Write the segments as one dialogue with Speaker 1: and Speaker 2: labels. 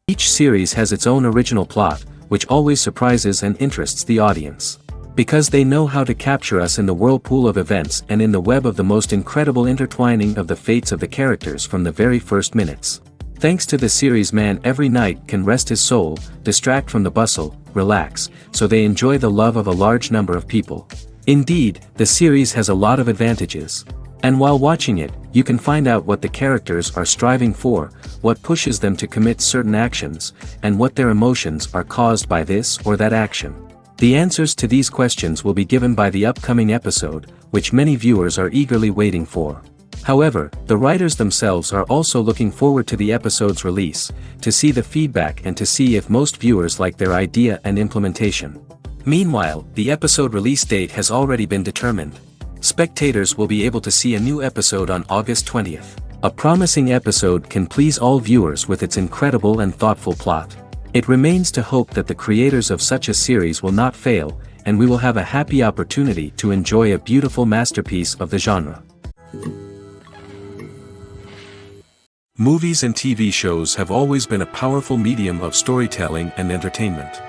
Speaker 1: Each series has its own original plot, which always surprises and interests the audience. Because they know how to capture us in the whirlpool of events and in the web of the most incredible intertwining of the fates of the characters from the very first minutes. Thanks to the series, man every night can rest his soul, distract from the bustle, relax, so they enjoy the love of a large number of people. Indeed, the series has a lot of advantages. And while watching it, you can find out what the characters are striving for, what pushes them to commit certain actions, and what their emotions are caused by this or that action. The answers to these questions will be given by the upcoming episode, which many viewers are eagerly waiting for. However, the writers themselves are also looking forward to the episode's release, to see the feedback and to see if most viewers like their idea and implementation. Meanwhile, the episode release date has already been determined. Spectators will be able to see a new episode on August 20th. A promising episode can please all viewers with its incredible and thoughtful plot. It remains to hope that the creators of such a series will not fail, and we will have a happy opportunity to enjoy a beautiful masterpiece of the genre. Movies and TV shows have always been a powerful medium of storytelling and entertainment.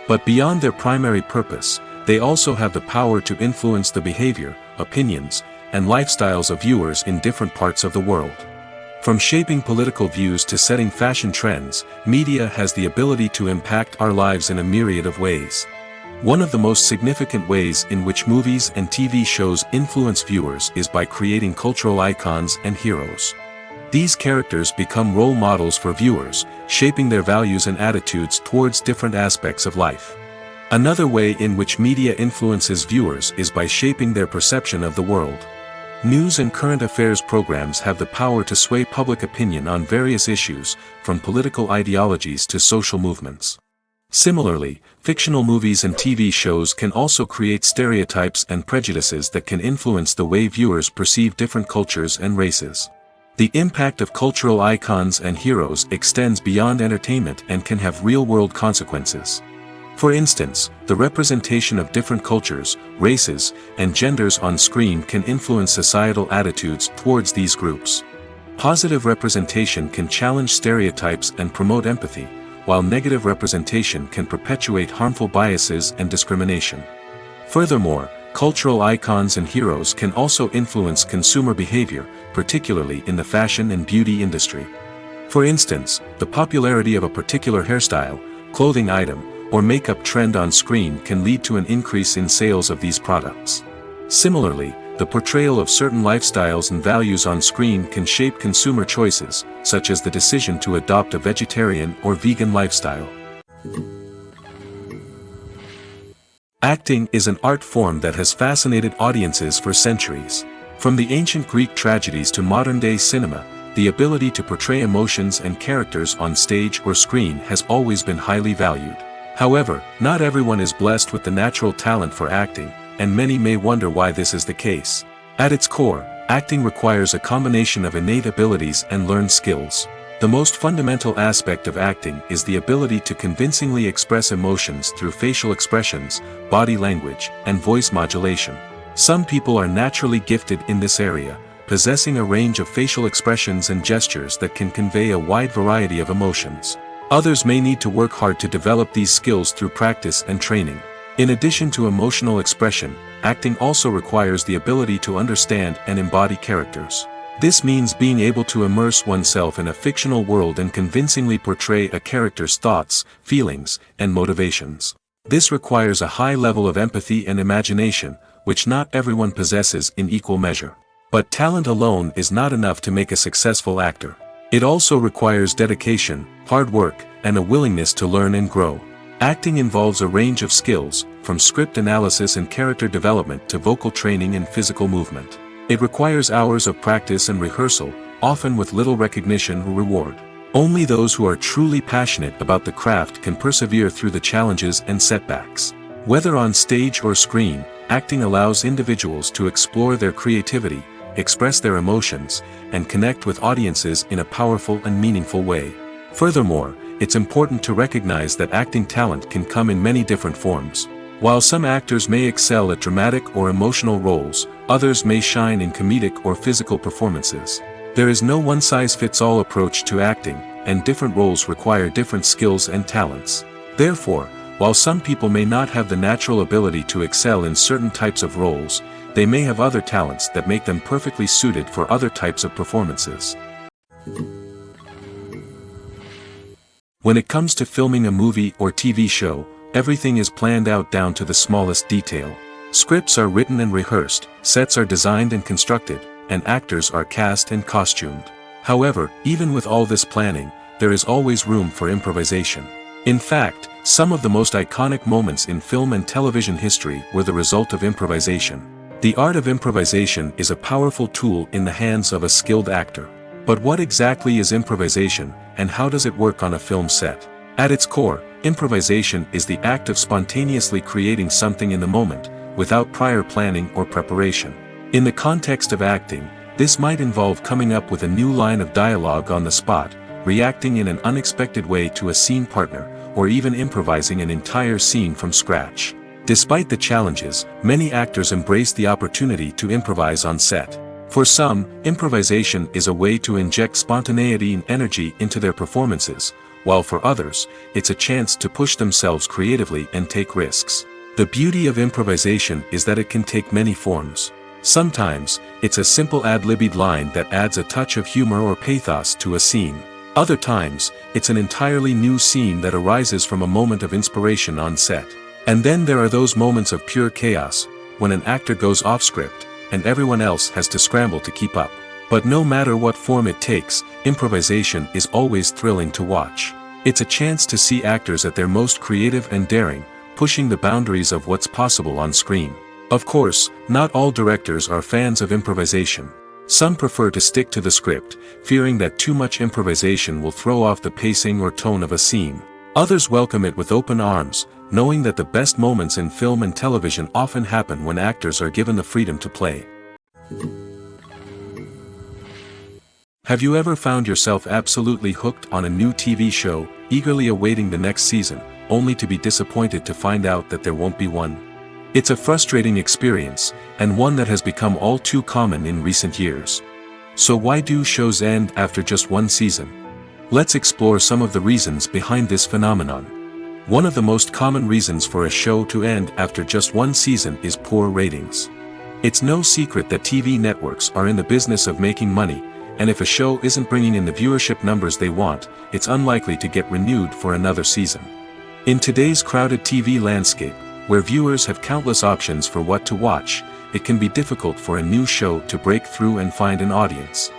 Speaker 1: But beyond their primary purpose, they also have the power to influence the behavior, opinions, and lifestyles of viewers in different parts of the world. From shaping political views to setting fashion trends, media has the ability to impact our lives in a myriad of ways. One of the most significant ways in which movies and TV shows influence viewers is by creating cultural icons and heroes. These characters become role models for viewers, shaping their values and attitudes towards different aspects of life. Another way in which media influences viewers is by shaping their perception of the world. News and current affairs programs have the power to sway public opinion on various issues, from political ideologies to social movements. Similarly, fictional movies and TV shows can also create stereotypes and prejudices that can influence the way viewers perceive different cultures and races. The impact of cultural icons and heroes extends beyond entertainment and can have real-world consequences. For instance, the representation of different cultures, races, and genders on screen can influence societal attitudes towards these groups. Positive representation can challenge stereotypes and promote empathy, while negative representation can perpetuate harmful biases and discrimination. Furthermore, cultural icons and heroes can also influence consumer behavior, particularly in the fashion and beauty industry. For instance, the popularity of a particular hairstyle, clothing item, or makeup trend on screen can lead to an increase in sales of these products. Similarly, the portrayal of certain lifestyles and values on screen can shape consumer choices, such as the decision to adopt a vegetarian or vegan lifestyle. Acting is an art form that has fascinated audiences for centuries. From the ancient Greek tragedies to modern-day cinema, the ability to portray emotions and characters on stage or screen has always been highly valued. However, not everyone is blessed with the natural talent for acting, and many may wonder why this is the case. At its core, acting requires a combination of innate abilities and learned skills. The most fundamental aspect of acting is the ability to convincingly express emotions through facial expressions, body language, and voice modulation. Some people are naturally gifted in this area, possessing a range of facial expressions and gestures that can convey a wide variety of emotions. Others may need to work hard to develop these skills through practice and training. In addition to emotional expression, acting also requires the ability to understand and embody characters. This means being able to immerse oneself in a fictional world and convincingly portray a character's thoughts, feelings, and motivations. This requires a high level of empathy and imagination, which not everyone possesses in equal measure. But talent alone is not enough to make a successful actor. It also requires dedication, hard work, and a willingness to learn and grow. Acting involves a range of skills, from script analysis and character development to vocal training and physical movement. It requires hours of practice and rehearsal, often with little recognition or reward. Only those who are truly passionate about the craft can persevere through the challenges and setbacks. Whether on stage or screen, acting allows individuals to explore their creativity, express their emotions, and connect with audiences in a powerful and meaningful way. Furthermore, it's important to recognize that acting talent can come in many different forms. While some actors may excel at dramatic or emotional roles, others may shine in comedic or physical performances. There is no one-size-fits-all approach to acting, and different roles require different skills and talents. Therefore, while some people may not have the natural ability to excel in certain types of roles, they may have other talents that make them perfectly suited for other types of performances. When it comes to filming a movie or TV show, everything is planned out down to the smallest detail. Scripts are written and rehearsed, sets are designed and constructed, and actors are cast and costumed. However, even with all this planning, there is always room for improvisation. In fact, some of the most iconic moments in film and television history were the result of improvisation. The art of improvisation is a powerful tool in the hands of a skilled actor. But what exactly is improvisation, and how does it work on a film set? At its core, improvisation is the act of spontaneously creating something in the moment, without prior planning or preparation. In the context of acting, this might involve coming up with a new line of dialogue on the spot, reacting in an unexpected way to a scene partner, or even improvising an entire scene from scratch. Despite the challenges, many actors embrace the opportunity to improvise on set. For some, improvisation is a way to inject spontaneity and energy into their performances, while for others, it's a chance to push themselves creatively and take risks. The beauty of improvisation is that it can take many forms. Sometimes, it's a simple ad-libbed line that adds a touch of humor or pathos to a scene. Other times, it's an entirely new scene that arises from a moment of inspiration on set. And then there are those moments of pure chaos, when an actor goes off script, and everyone else has to scramble to keep up. But no matter what form it takes, improvisation is always thrilling to watch. It's a chance to see actors at their most creative and daring, pushing the boundaries of what's possible on screen. Of course, not all directors are fans of improvisation. Some prefer to stick to the script, fearing that too much improvisation will throw off the pacing or tone of a scene. Others welcome it with open arms, knowing that the best moments in film and television often happen when actors are given the freedom to play. Have you ever found yourself absolutely hooked on a new TV show, eagerly awaiting the next season, only to be disappointed to find out that there won't be one? It's a frustrating experience, and one that has become all too common in recent years. So why do shows end after just one season? Let's explore some of the reasons behind this phenomenon. One of the most common reasons for a show to end after just one season is poor ratings. It's no secret that TV networks are in the business of making money, and if a show isn't bringing in the viewership numbers they want, it's unlikely to get renewed for another season. In today's crowded TV landscape, where viewers have countless options for what to watch, it can be difficult for a new show to break through and find an audience.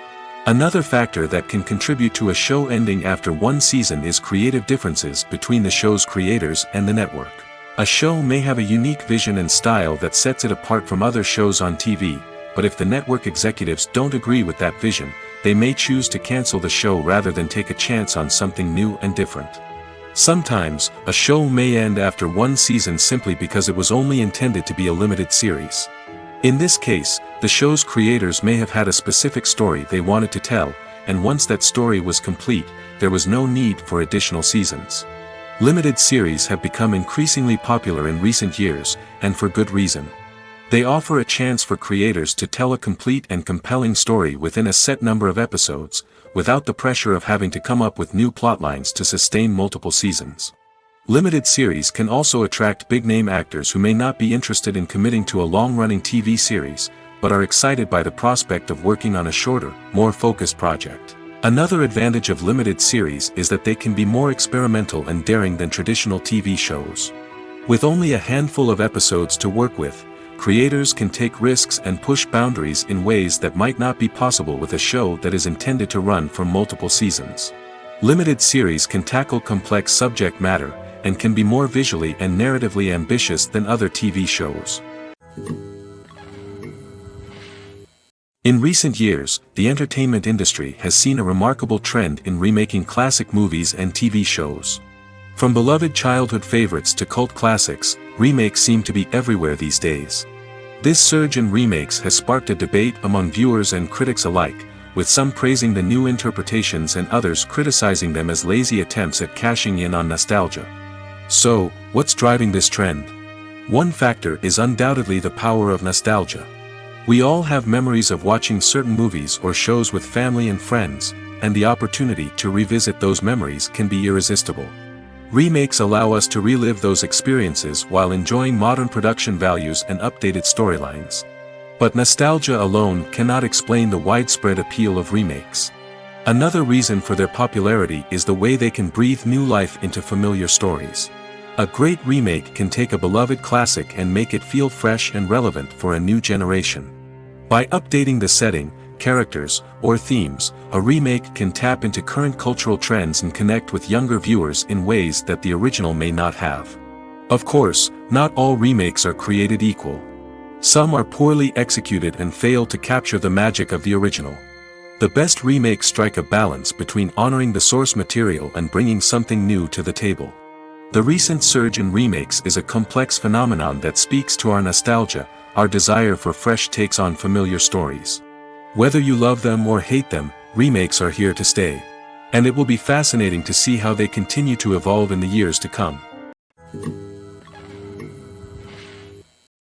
Speaker 1: Another factor that can contribute to a show ending after one season is creative differences between the show's creators and the network. A show may have a unique vision and style that sets it apart from other shows on TV, but if the network executives don't agree with that vision, they may choose to cancel the show rather than take a chance on something new and different. Sometimes, a show may end after one season simply because it was only intended to be a limited series. In this case, the show's creators may have had a specific story they wanted to tell, and once that story was complete, there was no need for additional seasons. Limited series have become increasingly popular in recent years, and for good reason. They offer a chance for creators to tell a complete and compelling story within a set number of episodes, without the pressure of having to come up with new plotlines to sustain multiple seasons. Limited series can also attract big-name actors who may not be interested in committing to a long-running TV series, but are excited by the prospect of working on a shorter, more focused project. Another advantage of limited series is that they can be more experimental and daring than traditional TV shows. With only a handful of episodes to work with, creators can take risks and push boundaries in ways that might not be possible with a show that is intended to run for multiple seasons. Limited series can tackle complex subject matter, and can be more visually and narratively ambitious than other TV shows. In recent years, the entertainment industry has seen a remarkable trend in remaking classic movies and TV shows. From beloved childhood favorites to cult classics, remakes seem to be everywhere these days. This surge in remakes has sparked a debate among viewers and critics alike, with some praising the new interpretations and others criticizing them as lazy attempts at cashing in on nostalgia. So, what's driving this trend? One factor is undoubtedly the power of nostalgia. We all have memories of watching certain movies or shows with family and friends, and the opportunity to revisit those memories can be irresistible. Remakes allow us to relive those experiences while enjoying modern production values and updated storylines. But nostalgia alone cannot explain the widespread appeal of remakes. Another reason for their popularity is the way they can breathe new life into familiar stories. A great remake can take a beloved classic and make it feel fresh and relevant for a new generation. By updating the setting, characters, or themes, a remake can tap into current cultural trends and connect with younger viewers in ways that the original may not have. Of course, not all remakes are created equal. Some are poorly executed and fail to capture the magic of the original. The best remakes strike a balance between honoring the source material and bringing something new to the table. The recent surge in remakes is a complex phenomenon that speaks to our nostalgia, our desire for fresh takes on familiar stories. Whether you love them or hate them, remakes are here to stay. And it will be fascinating to see how they continue to evolve in the years to come.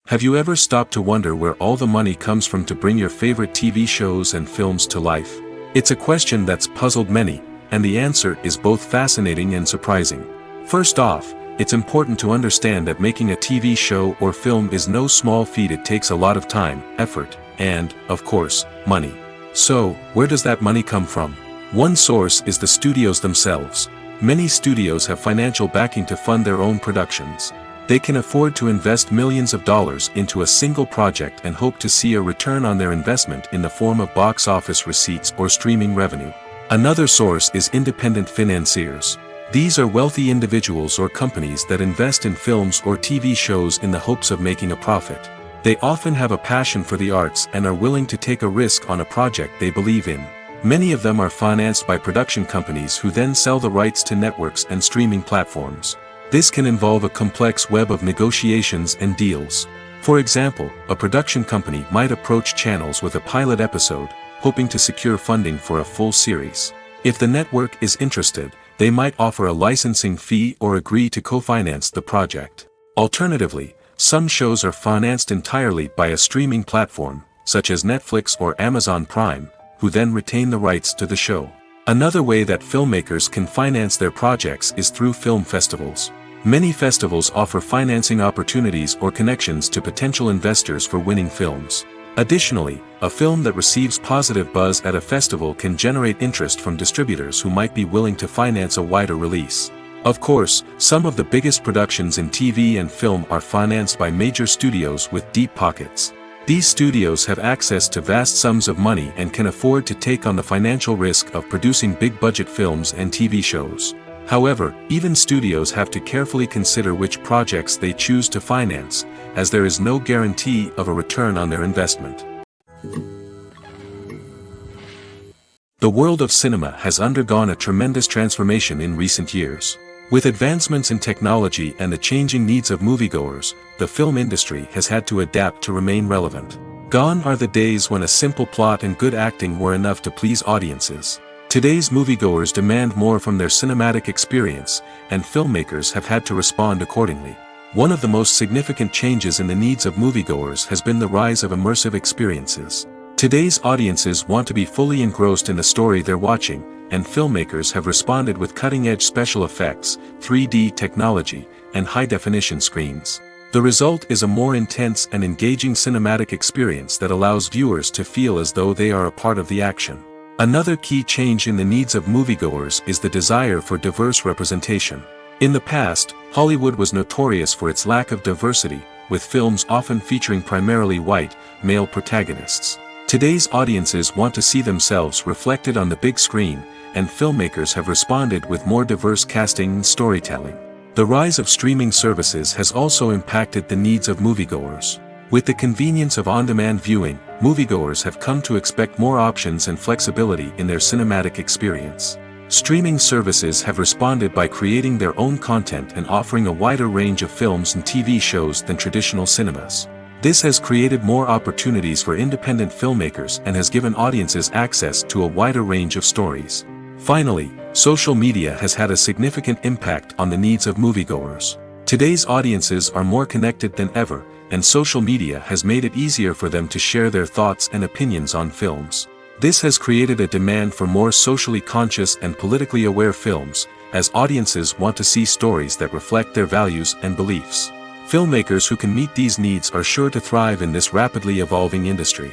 Speaker 1: Have you ever stopped to wonder where all the money comes from to bring your favorite TV shows and films to life? It's a question that's puzzled many, and the answer is both fascinating and surprising. First off, it's important to understand that making a TV show or film is no small feat. It takes a lot of time, effort, and, of course, money. So, where does that money come from? One source is the studios themselves. Many studios have financial backing to fund their own productions. They can afford to invest millions of dollars into a single project and hope to see a return on their investment in the form of box office receipts or streaming revenue. Another source is independent financiers. These are wealthy individuals or companies that invest in films or TV shows in the hopes of making a profit. They often have a passion for the arts and are willing to take a risk on a project they believe in. Many of them are financed by production companies who then sell the rights to networks and streaming platforms. This can involve a complex web of negotiations and deals. For example, a production company might approach channels with a pilot episode, hoping to secure funding for a full series. If the network is interested, they might offer a licensing fee or agree to co-finance the project. Alternatively, some shows are financed entirely by a streaming platform, such as Netflix or Amazon Prime, who then retain the rights to the show. Another way that filmmakers can finance their projects is through film festivals. Many festivals offer financing opportunities or connections to potential investors for winning films. Additionally, a film that receives positive buzz at a festival can generate interest from distributors who might be willing to finance a wider release. Of course, some of the biggest productions in TV and film are financed by major studios with deep pockets. These studios have access to vast sums of money and can afford to take on the financial risk of producing big-budget films and TV shows. However, even studios have to carefully consider which projects they choose to finance, as there is no guarantee of a return on their investment. The world of cinema has undergone a tremendous transformation in recent years. With advancements in technology and the changing needs of moviegoers, the film industry has had to adapt to remain relevant. Gone are the days when a simple plot and good acting were enough to please audiences. Today's moviegoers demand more from their cinematic experience, and filmmakers have had to respond accordingly. One of the most significant changes in the needs of moviegoers has been the rise of immersive experiences. Today's audiences want to be fully engrossed in the story they're watching, and filmmakers have responded with cutting-edge special effects, 3D technology, and high-definition screens. The result is a more intense and engaging cinematic experience that allows viewers to feel as though they are a part of the action. Another key change in the needs of moviegoers is the desire for diverse representation. In the past, Hollywood was notorious for its lack of diversity, with films often featuring primarily white, male protagonists. Today's audiences want to see themselves reflected on the big screen, and filmmakers have responded with more diverse casting and storytelling. The rise of streaming services has also impacted the needs of moviegoers. With the convenience of on-demand viewing, moviegoers have come to expect more options and flexibility in their cinematic experience. Streaming services have responded by creating their own content and offering a wider range of films and TV shows than traditional cinemas. This has created more opportunities for independent filmmakers and has given audiences access to a wider range of stories. Finally, social media has had a significant impact on the needs of moviegoers. Today's audiences are more connected than ever, and social media has made it easier for them to share their thoughts and opinions on films. This has created a demand for more socially conscious and politically aware films, as audiences want to see stories that reflect their values and beliefs. Filmmakers who can meet these needs are sure to thrive in this rapidly evolving industry.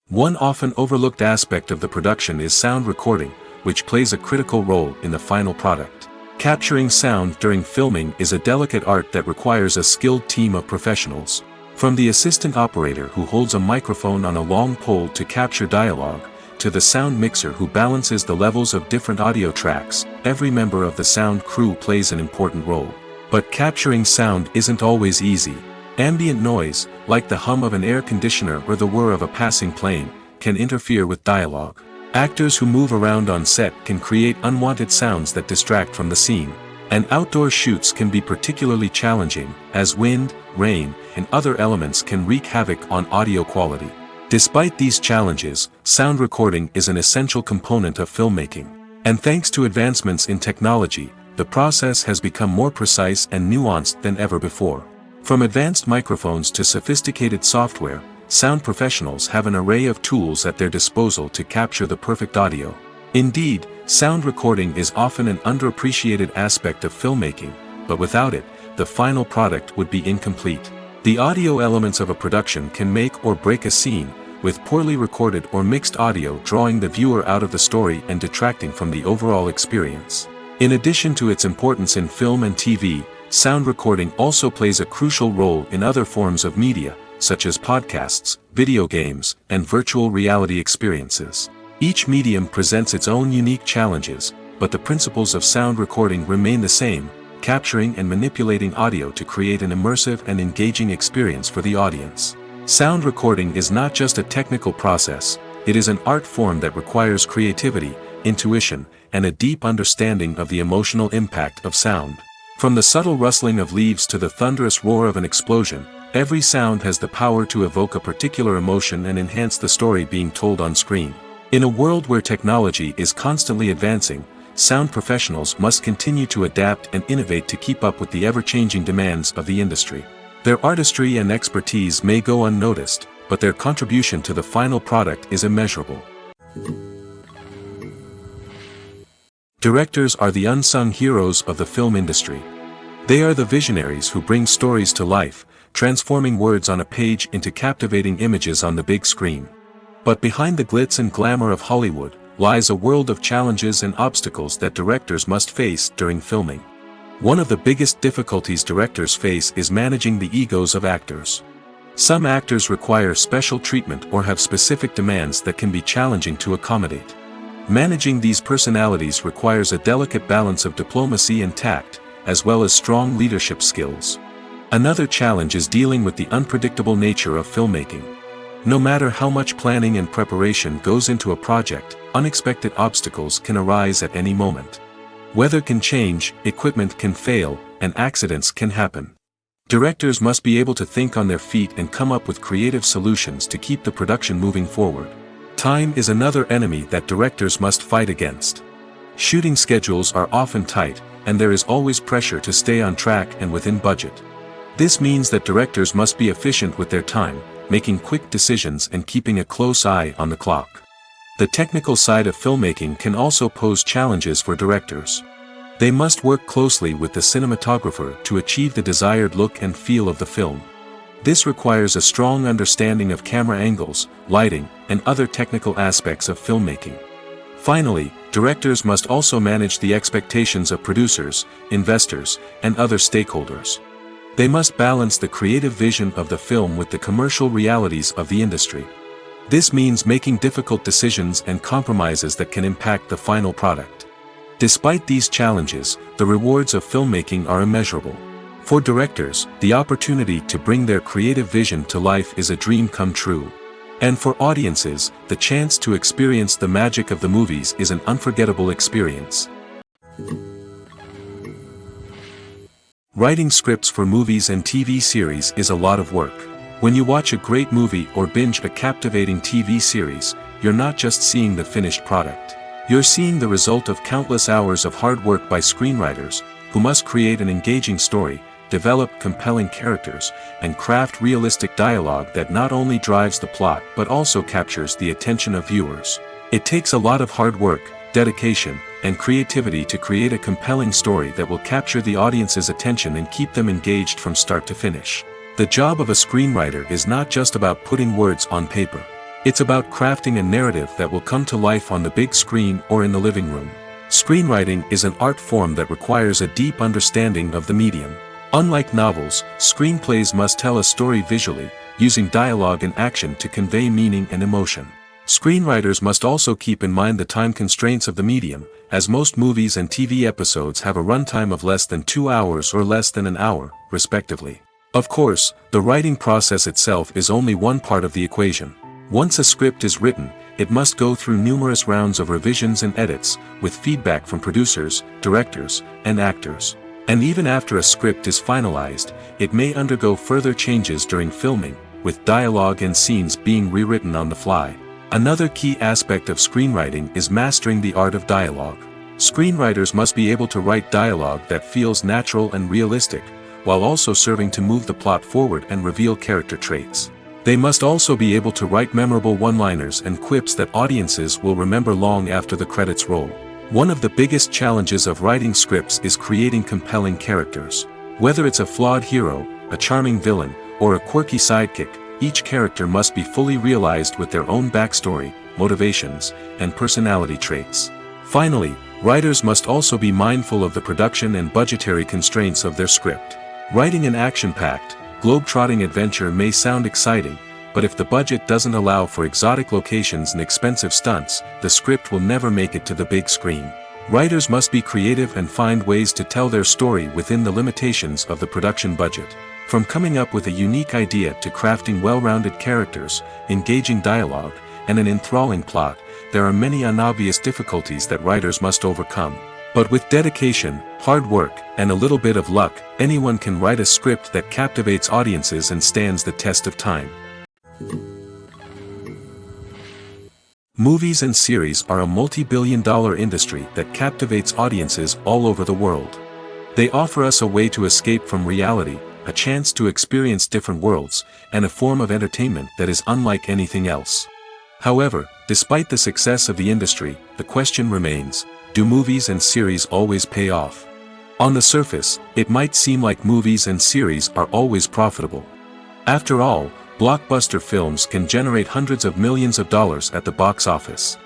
Speaker 1: One often overlooked aspect of the production is sound recording, which plays a critical role in the final product. Capturing sound during filming is a delicate art that requires a skilled team of professionals. From the assistant operator who holds a microphone on a long pole to capture dialogue, to the sound mixer who balances the levels of different audio tracks, every member of the sound crew plays an important role. But capturing sound isn't always easy. Ambient noise, like the hum of an air conditioner or the whir of a passing plane, can interfere with dialogue. Actors who move around on set can create unwanted sounds that distract from the scene. And outdoor shoots can be particularly challenging, as wind, rain, and other elements can wreak havoc on audio quality. Despite these challenges, sound recording is an essential component of filmmaking. And thanks to advancements in technology, the process has become more precise and nuanced than ever before. From advanced microphones to sophisticated software, sound professionals have an array of tools at their disposal to capture the perfect audio. Indeed, sound recording is often an underappreciated aspect of filmmaking, but without it, the final product would be incomplete. The audio elements of a production can make or break a scene, with poorly recorded or mixed audio drawing the viewer out of the story and detracting from the overall experience. In addition to its importance in film and TV, sound recording also plays a crucial role in other forms of media, such as podcasts, video games, and virtual reality experiences. Each medium presents its own unique challenges, but the principles of sound recording remain the same, capturing and manipulating audio to create an immersive and engaging experience for the audience. Sound recording is not just a technical process, it is an art form that requires creativity, intuition, and a deep understanding of the emotional impact of sound. From the subtle rustling of leaves to the thunderous roar of an explosion, every sound has the power to evoke a particular emotion and enhance the story being told on screen. In a world where technology is constantly advancing, sound professionals must continue to adapt and innovate to keep up with the ever-changing demands of the industry. Their artistry and expertise may go unnoticed, but their contribution to the final product is immeasurable. Directors are the unsung heroes of the film industry. They are the visionaries who bring stories to life, transforming words on a page into captivating images on the big screen. But behind the glitz and glamour of Hollywood lies a world of challenges and obstacles that directors must face during filming. One of the biggest difficulties directors face is managing the egos of actors. Some actors require special treatment or have specific demands that can be challenging to accommodate. Managing these personalities requires a delicate balance of diplomacy and tact, as well as strong leadership skills. Another challenge is dealing with the unpredictable nature of filmmaking. No matter how much planning and preparation goes into a project, unexpected obstacles can arise at any moment. Weather can change, equipment can fail, and accidents can happen. Directors must be able to think on their feet and come up with creative solutions to keep the production moving forward. Time is another enemy that directors must fight against. Shooting schedules are often tight, and there is always pressure to stay on track and within budget. This means that directors must be efficient with their time, making quick decisions and keeping a close eye on the clock. The technical side of filmmaking can also pose challenges for directors. They must work closely with the cinematographer to achieve the desired look and feel of the film. This requires a strong understanding of camera angles, lighting, and other technical aspects of filmmaking. Finally, directors must also manage the expectations of producers, investors, and other stakeholders. They must balance the creative vision of the film with the commercial realities of the industry. This means making difficult decisions and compromises that can impact the final product. Despite these challenges, the rewards of filmmaking are immeasurable. For directors, the opportunity to bring their creative vision to life is a dream come true. And for audiences, the chance to experience the magic of the movies is an unforgettable experience. Writing scripts for movies and TV series is a lot of work. When you watch a great movie or binge a captivating TV series, you're not just seeing the finished product. You're seeing the result of countless hours of hard work by screenwriters, who must create an engaging story, develop compelling characters, and craft realistic dialogue that not only drives the plot but also captures the attention of viewers. It takes a lot of hard work, dedication, and creativity to create a compelling story that will capture the audience's attention and keep them engaged from start to finish. The job of a screenwriter is not just about putting words on paper. It's about crafting a narrative that will come to life on the big screen or in the living room. Screenwriting is an art form that requires a deep understanding of the medium. Unlike novels, screenplays must tell a story visually, using dialogue and action to convey meaning and emotion. Screenwriters must also keep in mind the time constraints of the medium, as most movies and TV episodes have a runtime of less than 2 hours or less than an hour, respectively. Of course, the writing process itself is only one part of the equation. Once a script is written, it must go through numerous rounds of revisions and edits, with feedback from producers, directors, and actors. And even after a script is finalized, it may undergo further changes during filming, with dialogue and scenes being rewritten on the fly. Another key aspect of screenwriting is mastering the art of dialogue. Screenwriters must be able to write dialogue that feels natural and realistic, while also serving to move the plot forward and reveal character traits. They must also be able to write memorable one-liners and quips that audiences will remember long after the credits roll. One of the biggest challenges of writing scripts is creating compelling characters. Whether it's a flawed hero, a charming villain, or a quirky sidekick, each character must be fully realized with their own backstory, motivations, and personality traits. Finally, writers must also be mindful of the production and budgetary constraints of their script. Writing an action-packed, globe-trotting adventure may sound exciting, but if the budget doesn't allow for exotic locations and expensive stunts, the script will never make it to the big screen. Writers must be creative and find ways to tell their story within the limitations of the production budget. From coming up with a unique idea to crafting well-rounded characters, engaging dialogue, and an enthralling plot, there are many unobvious difficulties that writers must overcome. But with dedication, hard work, and a little bit of luck, anyone can write a script that captivates audiences and stands the test of time. Movies and series are a multi-billion-dollar industry that captivates audiences all over the world. They offer us a way to escape from reality, a chance to experience different worlds, and a form of entertainment that is unlike anything else. However, despite the success of the industry, the question remains, do movies and series always pay off? On the surface, it might seem like movies and series are always profitable. After all, blockbuster films can generate hundreds of millions of dollars at the box office.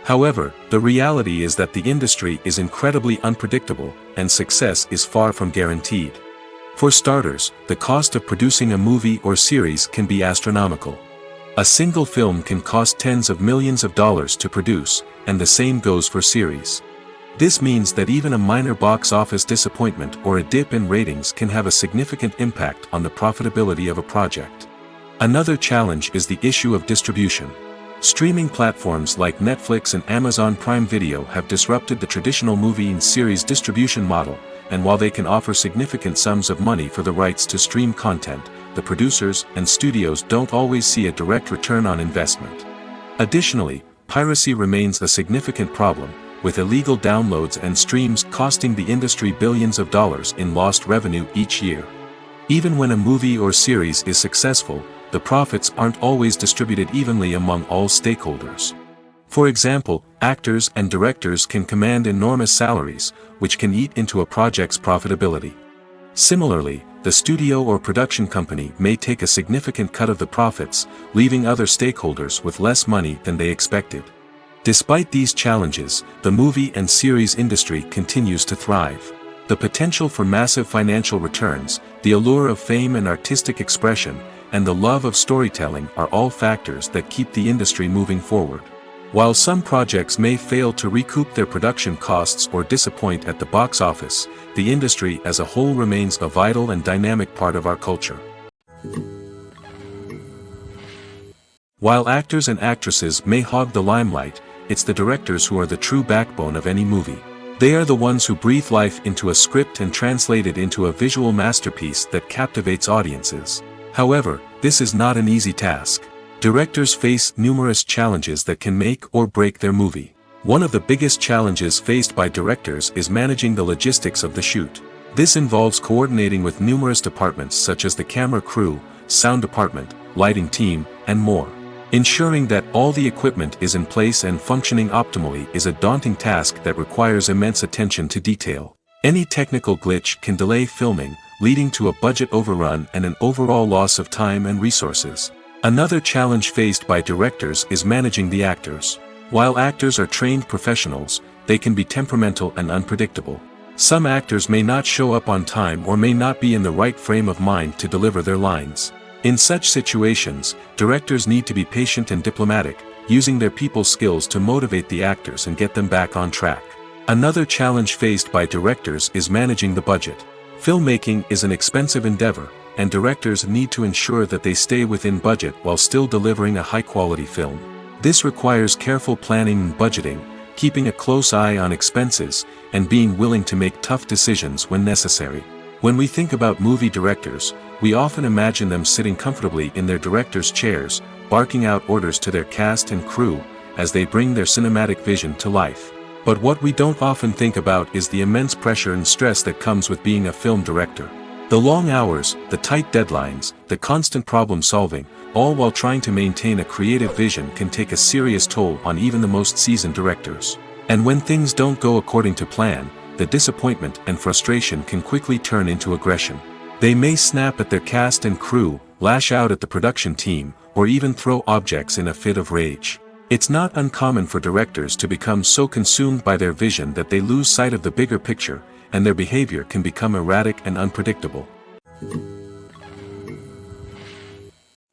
Speaker 1: However, the reality is that the industry is incredibly unpredictable, and success is far from guaranteed. For starters, the cost of producing a movie or series can be astronomical. A single film can cost tens of millions of dollars to produce, and the same goes for series. This means that even a minor box office disappointment or a dip in ratings can have a significant impact on the profitability of a project. Another challenge is the issue of distribution. Streaming platforms like Netflix and Amazon Prime Video have disrupted the traditional movie and series distribution model, and while they can offer significant sums of money for the rights to stream content, the producers and studios don't always see a direct return on investment. Additionally, piracy remains a significant problem, with illegal downloads and streams costing the industry billions of dollars in lost revenue each year. Even when a movie or series is successful, the profits aren't always distributed evenly among all stakeholders. For example, actors and directors can command enormous salaries, which can eat into a project's profitability. Similarly, the studio or production company may take a significant cut of the profits, leaving other stakeholders with less money than they expected. Despite these challenges, the movie and series industry continues to thrive. The potential for massive financial returns, the allure of fame and artistic expression, and the love of storytelling are all factors that keep the industry moving forward. While some projects may fail to recoup their production costs or disappoint at the box office, the industry as a whole remains a vital and dynamic part of our culture. While actors and actresses may hog the limelight, it's the directors who are the true backbone of any movie. They are the ones who breathe life into a script and translate it into a visual masterpiece that captivates audiences. However, this is not an easy task. Directors face numerous challenges that can make or break their movie. One of the biggest challenges faced by directors is managing the logistics of the shoot. This involves coordinating with numerous departments such as the camera crew, sound department, lighting team, and more. Ensuring that all the equipment is in place and functioning optimally is a daunting task that requires immense attention to detail. Any technical glitch can delay filming, leading to a budget overrun and an overall loss of time and resources. Another challenge faced by directors is managing the actors. While actors are trained professionals, they can be temperamental and unpredictable. Some actors may not show up on time or may not be in the right frame of mind to deliver their lines. In such situations, directors need to be patient and diplomatic, using their people skills to motivate the actors and get them back on track. Another challenge faced by directors is managing the budget. Filmmaking is an expensive endeavor, and directors need to ensure that they stay within budget while still delivering a high-quality film. This requires careful planning and budgeting, keeping a close eye on expenses, and being willing to make tough decisions when necessary. When we think about movie directors, we often imagine them sitting comfortably in their director's chairs, barking out orders to their cast and crew, as they bring their cinematic vision to life. But what we don't often think about is the immense pressure and stress that comes with being a film director. The long hours, the tight deadlines, the constant problem-solving, all while trying to maintain a creative vision can take a serious toll on even the most seasoned directors. And when things don't go according to plan, the disappointment and frustration can quickly turn into aggression. They may snap at their cast and crew, lash out at the production team, or even throw objects in a fit of rage. It's not uncommon for directors to become so consumed by their vision that they lose sight of the bigger picture, and their behavior can become erratic and unpredictable.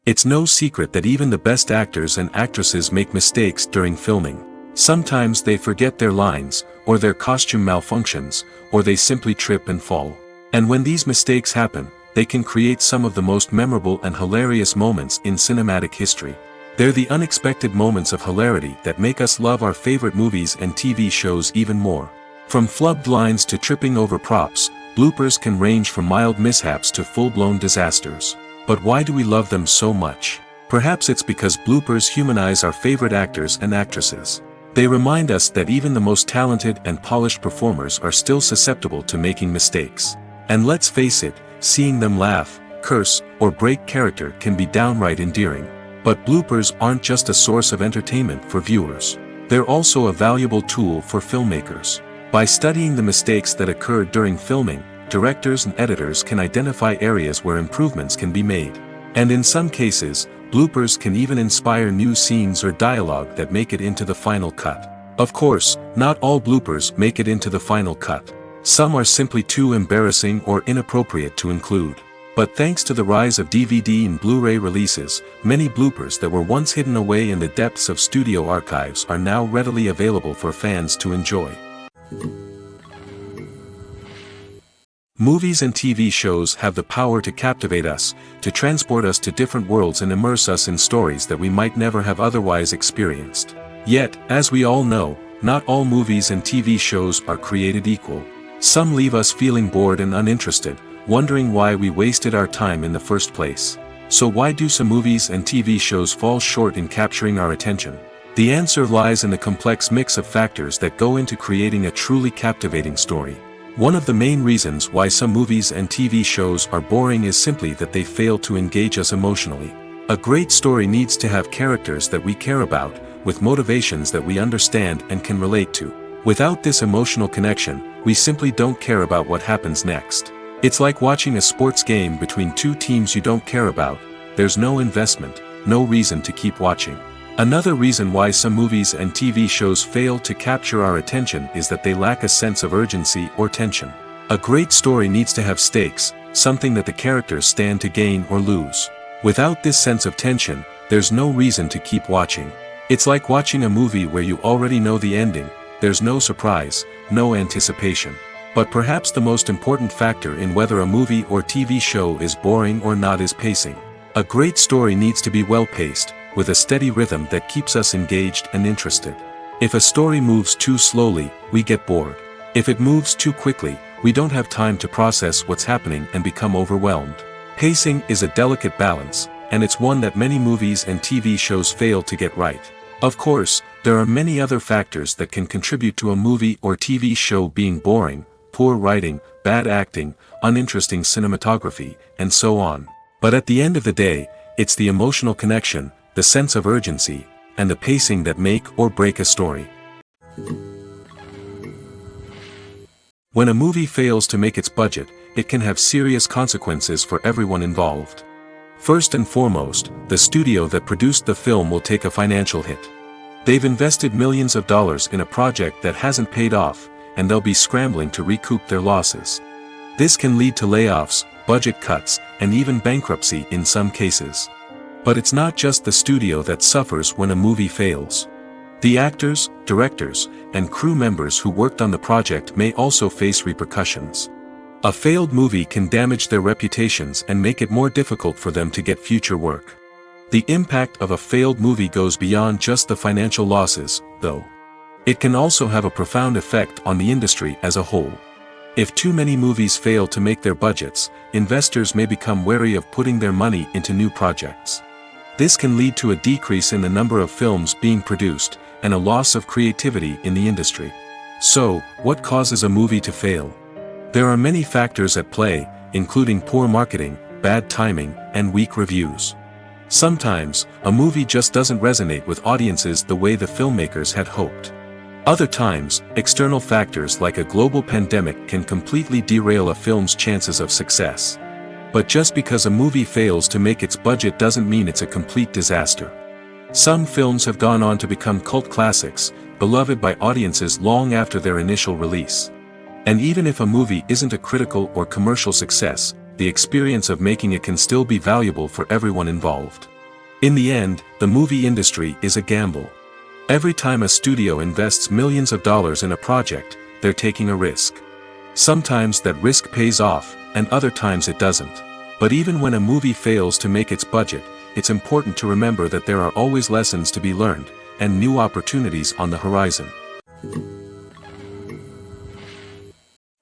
Speaker 1: It's no secret that even the best actors and actresses make mistakes during filming. Sometimes they forget their lines, or their costume malfunctions, or they simply trip and fall. And when these mistakes happen, they can create some of the most memorable and hilarious moments in cinematic history. They're the unexpected moments of hilarity that make us love our favorite movies and TV shows even more. From flubbed lines to tripping over props, bloopers can range from mild mishaps to full-blown disasters. But why do we love them so much? Perhaps it's because bloopers humanize our favorite actors and actresses. They remind us that even the most talented and polished performers are still susceptible to making mistakes. And let's face it, seeing them laugh, curse, or break character can be downright endearing. But bloopers aren't just a source of entertainment for viewers. They're also a valuable tool for filmmakers. By studying the mistakes that occurred during filming, directors and editors can identify areas where improvements can be made. And in some cases, bloopers can even inspire new scenes or dialogue that make it into the final cut. Of course, not all bloopers make it into the final cut. Some are simply too embarrassing or inappropriate to include. But thanks to the rise of DVD and Blu-ray releases, many bloopers that were once hidden away in the depths of studio archives are now readily available for fans to enjoy. Movies and TV shows have the power to captivate us, to transport us to different worlds and immerse us in stories that we might never have otherwise experienced. Yet, as we all know, not all movies and TV shows are created equal. Some leave us feeling bored and uninterested, wondering why we wasted our time in the first place. So why do some movies and TV shows fall short in capturing our attention? The answer lies in the complex mix of factors that go into creating a truly captivating story. One of the main reasons why some movies and TV shows are boring is simply that they fail to engage us emotionally. A great story needs to have characters that we care about, with motivations that we understand and can relate to. Without this emotional connection, we simply don't care about what happens next. It's like watching a sports game between two teams you don't care about. There's no investment, no reason to keep watching. Another reason why some movies and TV shows fail to capture our attention is that they lack a sense of urgency or tension. A great story needs to have stakes, something that the characters stand to gain or lose. Without this sense of tension, there's no reason to keep watching. It's like watching a movie where you already know the ending. There's no surprise, no anticipation. But perhaps the most important factor in whether a movie or TV show is boring or not is pacing. A great story needs to be well-paced, with a steady rhythm that keeps us engaged and interested. If a story moves too slowly, we get bored. If it moves too quickly, we don't have time to process what's happening and become overwhelmed. Pacing is a delicate balance, and it's one that many movies and TV shows fail to get right. Of course, there are many other factors that can contribute to a movie or TV show being boring: poor writing, bad acting, uninteresting cinematography, and so on. But at the end of the day, it's the emotional connection, the sense of urgency, and the pacing that make or break a story. When a movie fails to make its budget, it can have serious consequences for everyone involved. First and foremost, the studio that produced the film will take a financial hit. They've invested millions of dollars in a project that hasn't paid off, and they'll be scrambling to recoup their losses. This can lead to layoffs, budget cuts, and even bankruptcy in some cases. But it's not just the studio that suffers when a movie fails. The actors, directors, and crew members who worked on the project may also face repercussions. A failed movie can damage their reputations and make it more difficult for them to get future work. The impact of a failed movie goes beyond just the financial losses, though. It can also have a profound effect on the industry as a whole. If too many movies fail to make their budgets, investors may become wary of putting their money into new projects. This can lead to a decrease in the number of films being produced, and a loss of creativity in the industry. So, what causes a movie to fail? There are many factors at play, including poor marketing, bad timing, and weak reviews. Sometimes, a movie just doesn't resonate with audiences the way the filmmakers had hoped. Other times, external factors like a global pandemic can completely derail a film's chances of success. But just because a movie fails to make its budget doesn't mean it's a complete disaster. Some films have gone on to become cult classics, beloved by audiences long after their initial release. And even if a movie isn't a critical or commercial success, the experience of making it can still be valuable for everyone involved. In the end, the movie industry is a gamble. Every time a studio invests millions of dollars in a project, they're taking a risk. Sometimes that risk pays off, and other times it doesn't. But even when a movie fails to make its budget, it's important to remember that there are always lessons to be learned, and new opportunities on the horizon.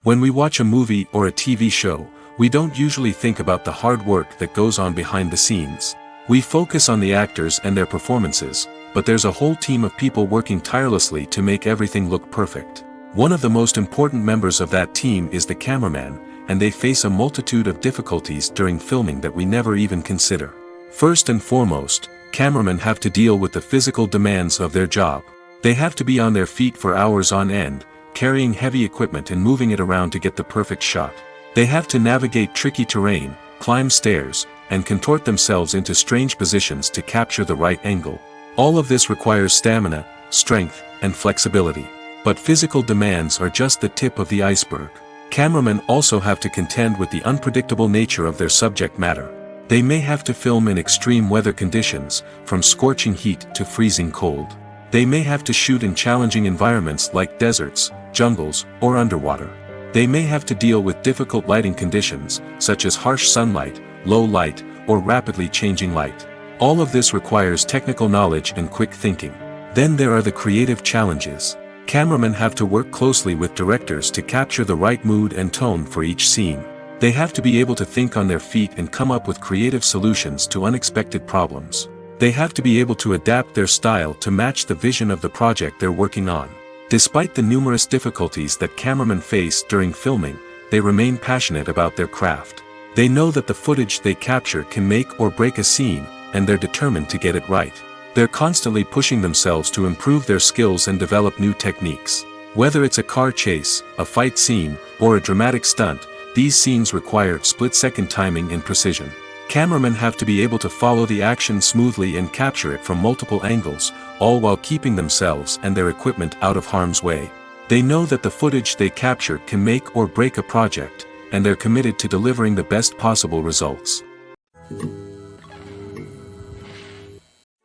Speaker 1: When we watch a movie or a TV show, we don't usually think about the hard work that goes on behind the scenes. We focus on the actors and their performances, but there's a whole team of people working tirelessly to make everything look perfect. One of the most important members of that team is the cameraman, and they face a multitude of difficulties during filming that we never even consider. First and foremost, cameramen have to deal with the physical demands of their job. They have to be on their feet for hours on end, carrying heavy equipment and moving it around to get the perfect shot. They have to navigate tricky terrain, climb stairs, and contort themselves into strange positions to capture the right angle. All of this requires stamina, strength, and flexibility. But physical demands are just the tip of the iceberg. Cameramen also have to contend with the unpredictable nature of their subject matter. They may have to film in extreme weather conditions, from scorching heat to freezing cold. They may have to shoot in challenging environments like deserts, jungles, or underwater. They may have to deal with difficult lighting conditions, such as harsh sunlight, low light, or rapidly changing light. All of this requires technical knowledge and quick thinking. Then there are the creative challenges. Cameramen have to work closely with directors to capture the right mood and tone for each scene. They have to be able to think on their feet and come up with creative solutions to unexpected problems. They have to be able to adapt their style to match the vision of the project they're working on. Despite the numerous difficulties that cameramen face during filming, they remain passionate about their craft. They know that the footage they capture can make or break a scene, and they're determined to get it right. They're constantly pushing themselves to improve their skills and develop new techniques. Whether it's a car chase, a fight scene, or a dramatic stunt, these scenes require split-second timing and precision. Cameramen have to be able to follow the action smoothly and capture it from multiple angles, all while keeping themselves and their equipment out of harm's way. They know that the footage they capture can make or break a project, and they're committed to delivering the best possible results.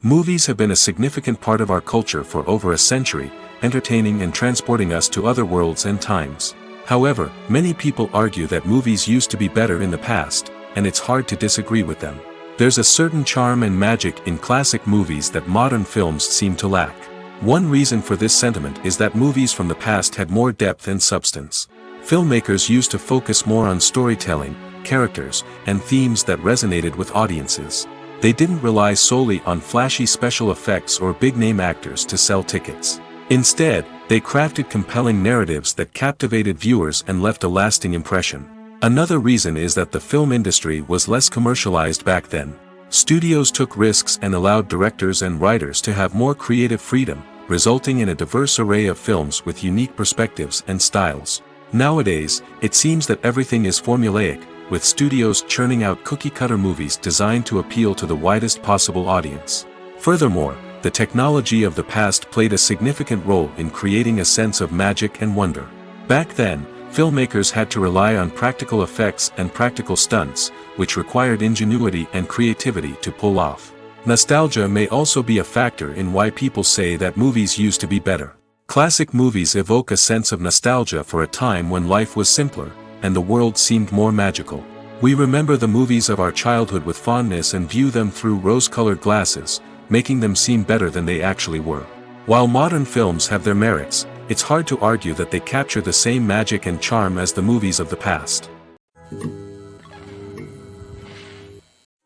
Speaker 1: Movies have been a significant part of our culture for over a century, entertaining and transporting us to other worlds and times. However, many people argue that movies used to be better in the past, and it's hard to disagree with them. There's a certain charm and magic in classic movies that modern films seem to lack. One reason for this sentiment is that movies from the past had more depth and substance. Filmmakers used to focus more on storytelling, characters, and themes that resonated with audiences. They didn't rely solely on flashy special effects or big-name actors to sell tickets. Instead, they crafted compelling narratives that captivated viewers and left a lasting impression. Another reason is that the film industry was less commercialized back then. Studios took risks and allowed directors and writers to have more creative freedom, resulting in a diverse array of films with unique perspectives and styles. Nowadays, it seems that everything is formulaic, with studios churning out cookie-cutter movies designed to appeal to the widest possible audience. Furthermore, the technology of the past played a significant role in creating a sense of magic and wonder. Back then, filmmakers had to rely on practical effects and practical stunts, which required ingenuity and creativity to pull off. Nostalgia may also be a factor in why people say that movies used to be better. Classic movies evoke a sense of nostalgia for a time when life was simpler, and the world seemed more magical. We remember the movies of our childhood with fondness and view them through rose-colored glasses, making them seem better than they actually were. While modern films have their merits, it's hard to argue that they capture the same magic and charm as the movies of the past.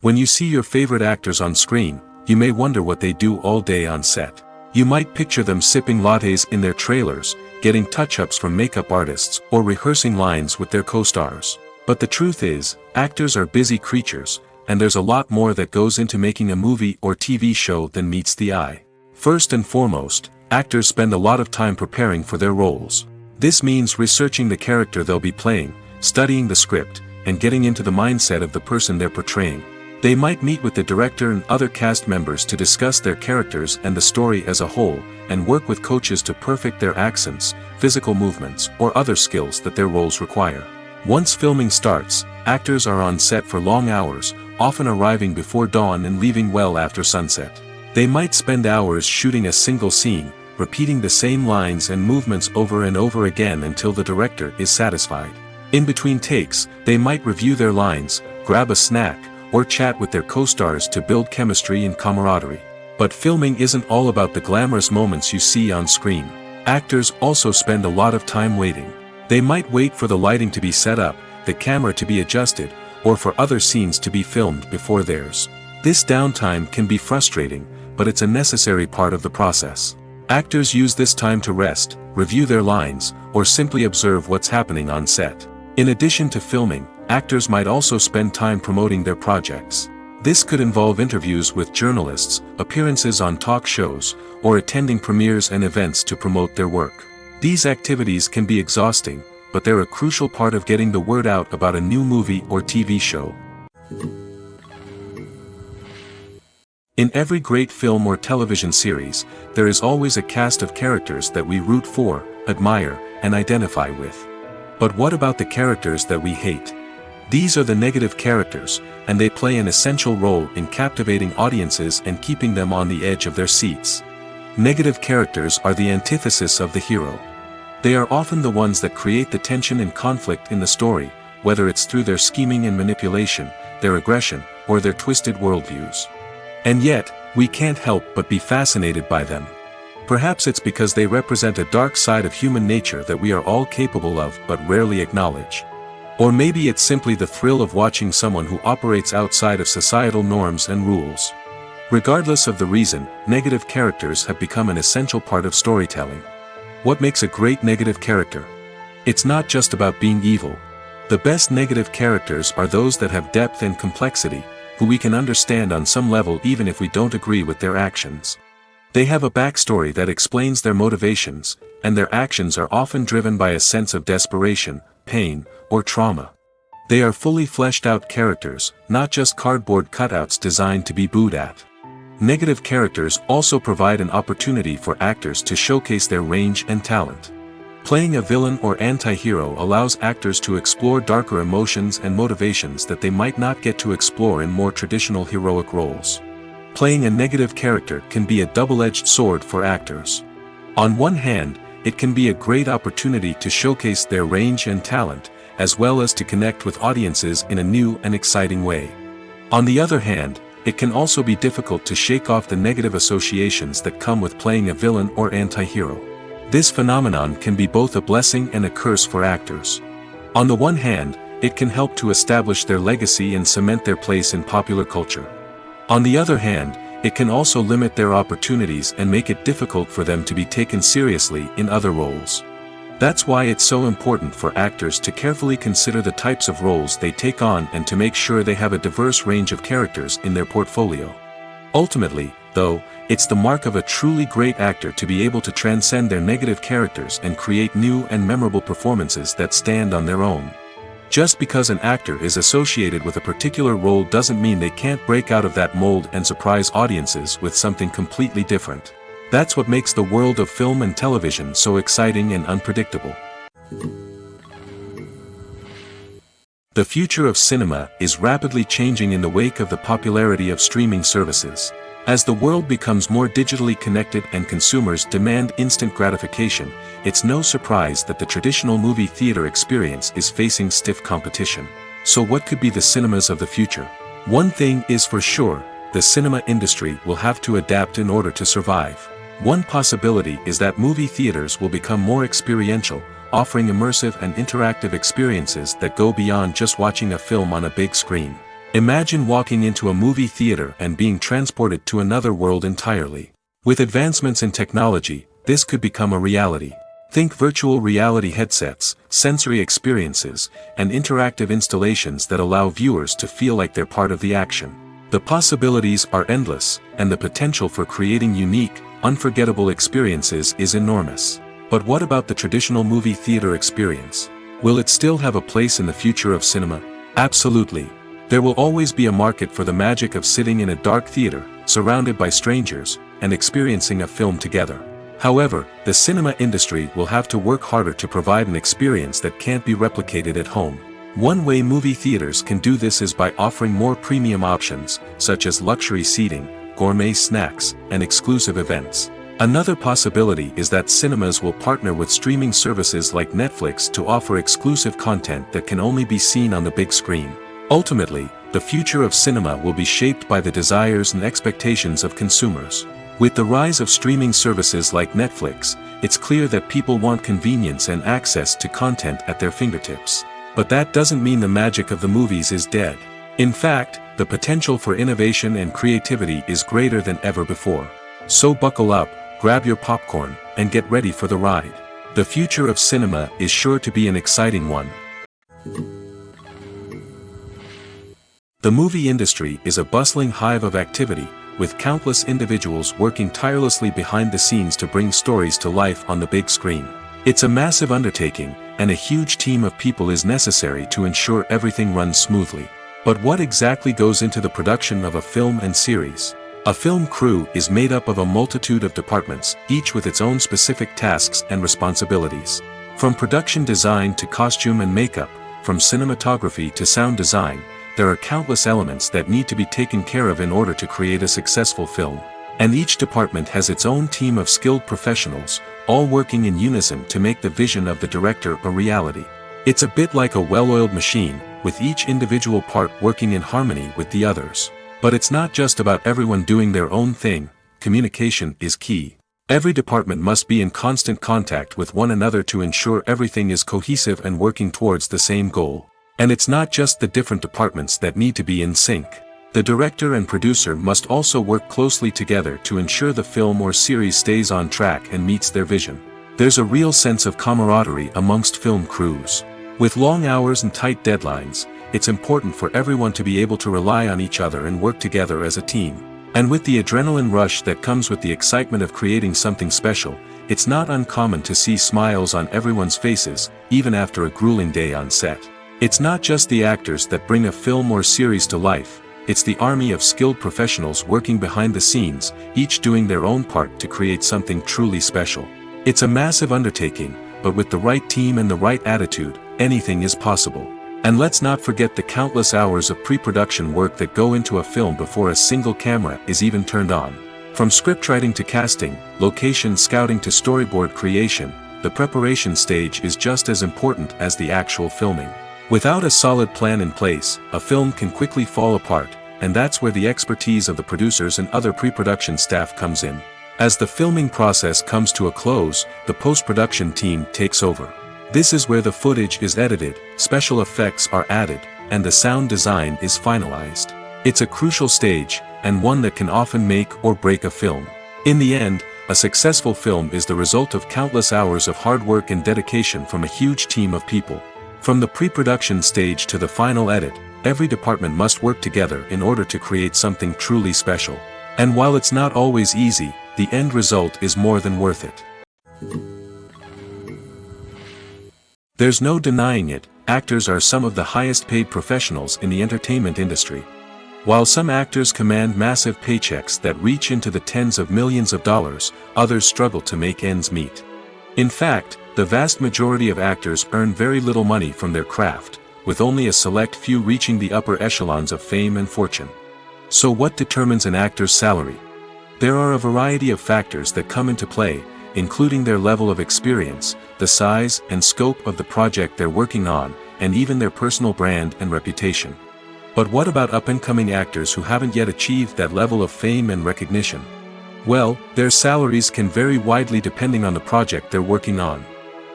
Speaker 1: When you see your favorite actors on screen, you may wonder what they do all day on set. You might picture them sipping lattes in their trailers, getting touch-ups from makeup artists, or rehearsing lines with their co-stars. But the truth is, actors are busy creatures, and there's a lot more that goes into making a movie or TV show than meets the eye. First and foremost, actors spend a lot of time preparing for their roles. This means researching the character they'll be playing, studying the script, and getting into the mindset of the person they're portraying. They might meet with the director and other cast members to discuss their characters and the story as a whole, and work with coaches to perfect their accents, physical movements, or other skills that their roles require. Once filming starts, actors are on set for long hours, often arriving before dawn and leaving well after sunset. They might spend hours shooting a single scene, repeating the same lines and movements over and over again until the director is satisfied. In between takes, they might review their lines, grab a snack, or chat with their co-stars to build chemistry and camaraderie. But filming isn't all about the glamorous moments you see on screen. Actors also spend a lot of time waiting. They might wait for the lighting to be set up, the camera to be adjusted, or for other scenes to be filmed before theirs. This downtime can be frustrating, but it's a necessary part of the process. Actors use this time to rest, review their lines, or simply observe what's happening on set. In addition to filming, actors might also spend time promoting their projects. This could involve interviews with journalists, appearances on talk shows, or attending premieres and events to promote their work. These activities can be exhausting, but they're a crucial part of getting the word out about a new movie or TV show. In every great film or television series, there is always a cast of characters that we root for, admire, and identify with. But what about the characters that we hate? These are the negative characters, and they play an essential role in captivating audiences and keeping them on the edge of their seats. Negative characters are the antithesis of the hero. They are often the ones that create the tension and conflict in the story, whether it's through their scheming and manipulation, their aggression, or their twisted worldviews. And yet, we can't help but be fascinated by them. Perhaps it's because they represent a dark side of human nature that we are all capable of but rarely acknowledge. Or maybe it's simply the thrill of watching someone who operates outside of societal norms and rules. Regardless of the reason, negative characters have become an essential part of storytelling. What makes a great negative character? It's not just about being evil. The best negative characters are those that have depth and complexity, who we can understand on some level even if we don't agree with their actions. They have a backstory that explains their motivations, and their actions are often driven by a sense of desperation, pain, or trauma. They are fully fleshed out characters, not just cardboard cutouts designed to be booed at. Negative characters also provide an opportunity for actors to showcase their range and talent. Playing a villain or anti-hero allows actors to explore darker emotions and motivations that they might not get to explore in more traditional heroic roles. Playing a negative character can be a double-edged sword for actors. On one hand, it can be a great opportunity to showcase their range and talent, as well as to connect with audiences in a new and exciting way. On the other hand, it can also be difficult to shake off the negative associations that come with playing a villain or anti-hero. This phenomenon can be both a blessing and a curse for actors. On the one hand, it can help to establish their legacy and cement their place in popular culture. On the other hand, it can also limit their opportunities and make it difficult for them to be taken seriously in other roles. That's why it's so important for actors to carefully consider the types of roles they take on and to make sure they have a diverse range of characters in their portfolio. Ultimately, though, it's the mark of a truly great actor to be able to transcend their negative characters and create new and memorable performances that stand on their own. Just because an actor is associated with a particular role doesn't mean they can't break out of that mold and surprise audiences with something completely different. That's what makes the world of film and television so exciting and unpredictable. The future of cinema is rapidly changing in the wake of the popularity of streaming services. As the world becomes more digitally connected and consumers demand instant gratification, it's no surprise that the traditional movie theater experience is facing stiff competition. So what could be the cinemas of the future? One thing is for sure, the cinema industry will have to adapt in order to survive. One possibility is that movie theaters will become more experiential, offering immersive and interactive experiences that go beyond just watching a film on a big screen. Imagine walking into a movie theater and being transported to another world entirely. With advancements in technology, this could become a reality. Think virtual reality headsets, sensory experiences, and interactive installations that allow viewers to feel like they're part of the action. The possibilities are endless, and the potential for creating unique, unforgettable experiences is enormous. But what about the traditional movie theater experience? Will it still have a place in the future of cinema? Absolutely. There will always be a market for the magic of sitting in a dark theater, surrounded by strangers, and experiencing a film together. However, the cinema industry will have to work harder to provide an experience that can't be replicated at home. One way movie theaters can do this is by offering more premium options, such as luxury seating, gourmet snacks, and exclusive events. Another possibility is that cinemas will partner with streaming services like Netflix to offer exclusive content that can only be seen on the big screen. Ultimately, the future of cinema will be shaped by the desires and expectations of consumers. With the rise of streaming services like Netflix, it's clear that people want convenience and access to content at their fingertips. But that doesn't mean the magic of the movies is dead. In fact, the potential for innovation and creativity is greater than ever before. So buckle up, grab your popcorn, and get ready for the ride. The future of cinema is sure to be an exciting one. The movie industry is a bustling hive of activity, with countless individuals working tirelessly behind the scenes to bring stories to life on the big screen. It's a massive undertaking, and a huge team of people is necessary to ensure everything runs smoothly. But what exactly goes into the production of a film and series? A film crew is made up of a multitude of departments, each with its own specific tasks and responsibilities. From production design to costume and makeup, from cinematography to sound design, there are countless elements that need to be taken care of in order to create a successful film. And each department has its own team of skilled professionals, all working in unison to make the vision of the director a reality. It's a bit like a well-oiled machine, with each individual part working in harmony with the others. But it's not just about everyone doing their own thing, communication is key. Every department must be in constant contact with one another to ensure everything is cohesive and working towards the same goal. And it's not just the different departments that need to be in sync. The director and producer must also work closely together to ensure the film or series stays on track and meets their vision. There's a real sense of camaraderie amongst film crews. With long hours and tight deadlines, it's important for everyone to be able to rely on each other and work together as a team. And with the adrenaline rush that comes with the excitement of creating something special, it's not uncommon to see smiles on everyone's faces, even after a grueling day on set. It's not just the actors that bring a film or series to life, it's the army of skilled professionals working behind the scenes, each doing their own part to create something truly special. It's a massive undertaking, but with the right team and the right attitude, anything is possible. And let's not forget the countless hours of pre-production work that go into a film before a single camera is even turned on. From scriptwriting to casting, location scouting to storyboard creation, the preparation stage is just as important as the actual filming. Without a solid plan in place, a film can quickly fall apart, and that's where the expertise of the producers and other pre-production staff comes in. As the filming process comes to a close, the post-production team takes over. This is where the footage is edited, special effects are added, and the sound design is finalized. It's a crucial stage, and one that can often make or break a film. In the end, a successful film is the result of countless hours of hard work and dedication from a huge team of people. From the pre-production stage to the final edit, every department must work together in order to create something truly special. And while it's not always easy, the end result is more than worth it. There's no denying it, actors are some of the highest paid professionals in the entertainment industry. While some actors command massive paychecks that reach into the tens of millions of dollars, others struggle to make ends meet. In fact, the vast majority of actors earn very little money from their craft, with only a select few reaching the upper echelons of fame and fortune. So what determines an actor's salary? There are a variety of factors that come into play, including their level of experience, the size and scope of the project they're working on, and even their personal brand and reputation. But what about up-and-coming actors who haven't yet achieved that level of fame and recognition? Well, their salaries can vary widely depending on the project they're working on.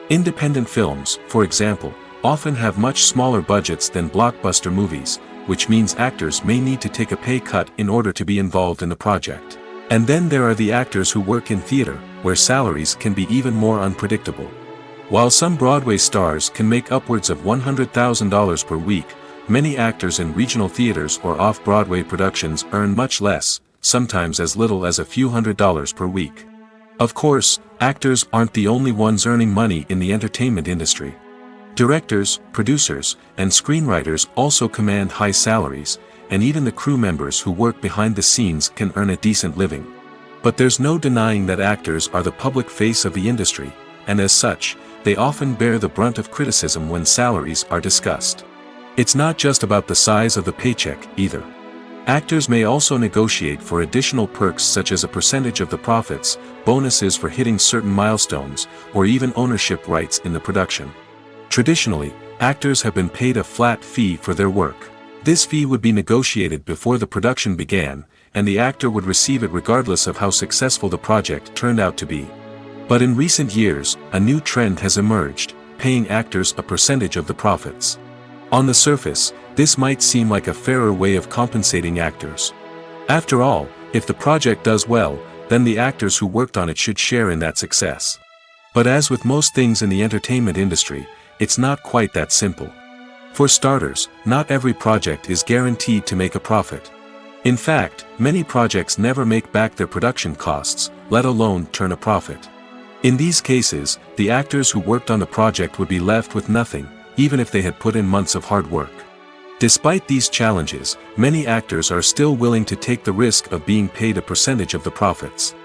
Speaker 1: Independent films, for example, often have much smaller budgets than blockbuster movies, which means actors may need to take a pay cut in order to be involved in the project. And then there are the actors who work in theater, where salaries can be even more unpredictable. While some Broadway stars can make upwards of $100,000 per week, many actors in regional theaters or off-Broadway productions earn much less, sometimes as little as a few $100s per week. Of course, actors aren't the only ones earning money in the entertainment industry. Directors, producers, and screenwriters also command high salaries, and even the crew members who work behind the scenes can earn a decent living. But there's no denying that actors are the public face of the industry, and as such, they often bear the brunt of criticism when salaries are discussed. It's not just about the size of the paycheck, either. Actors may also negotiate for additional perks such as a percentage of the profits, bonuses for hitting certain milestones, or even ownership rights in the production. Traditionally, actors have been paid a flat fee for their work. This fee would be negotiated before the production began, and the actor would receive it regardless of how successful the project turned out to be. But in recent years, a new trend has emerged, paying actors a percentage of the profits. On the surface, this might seem like a fairer way of compensating actors. After all, if the project does well, then the actors who worked on it should share in that success. But as with most things in the entertainment industry, it's not quite that simple. For starters, not every project is guaranteed to make a profit. In fact, many projects never make back their production costs, let alone turn a profit. In these cases, the actors who worked on the project would be left with nothing, even if they had put in months of hard work. Despite these challenges, many actors are still willing to take the risk of being paid a percentage of the profits.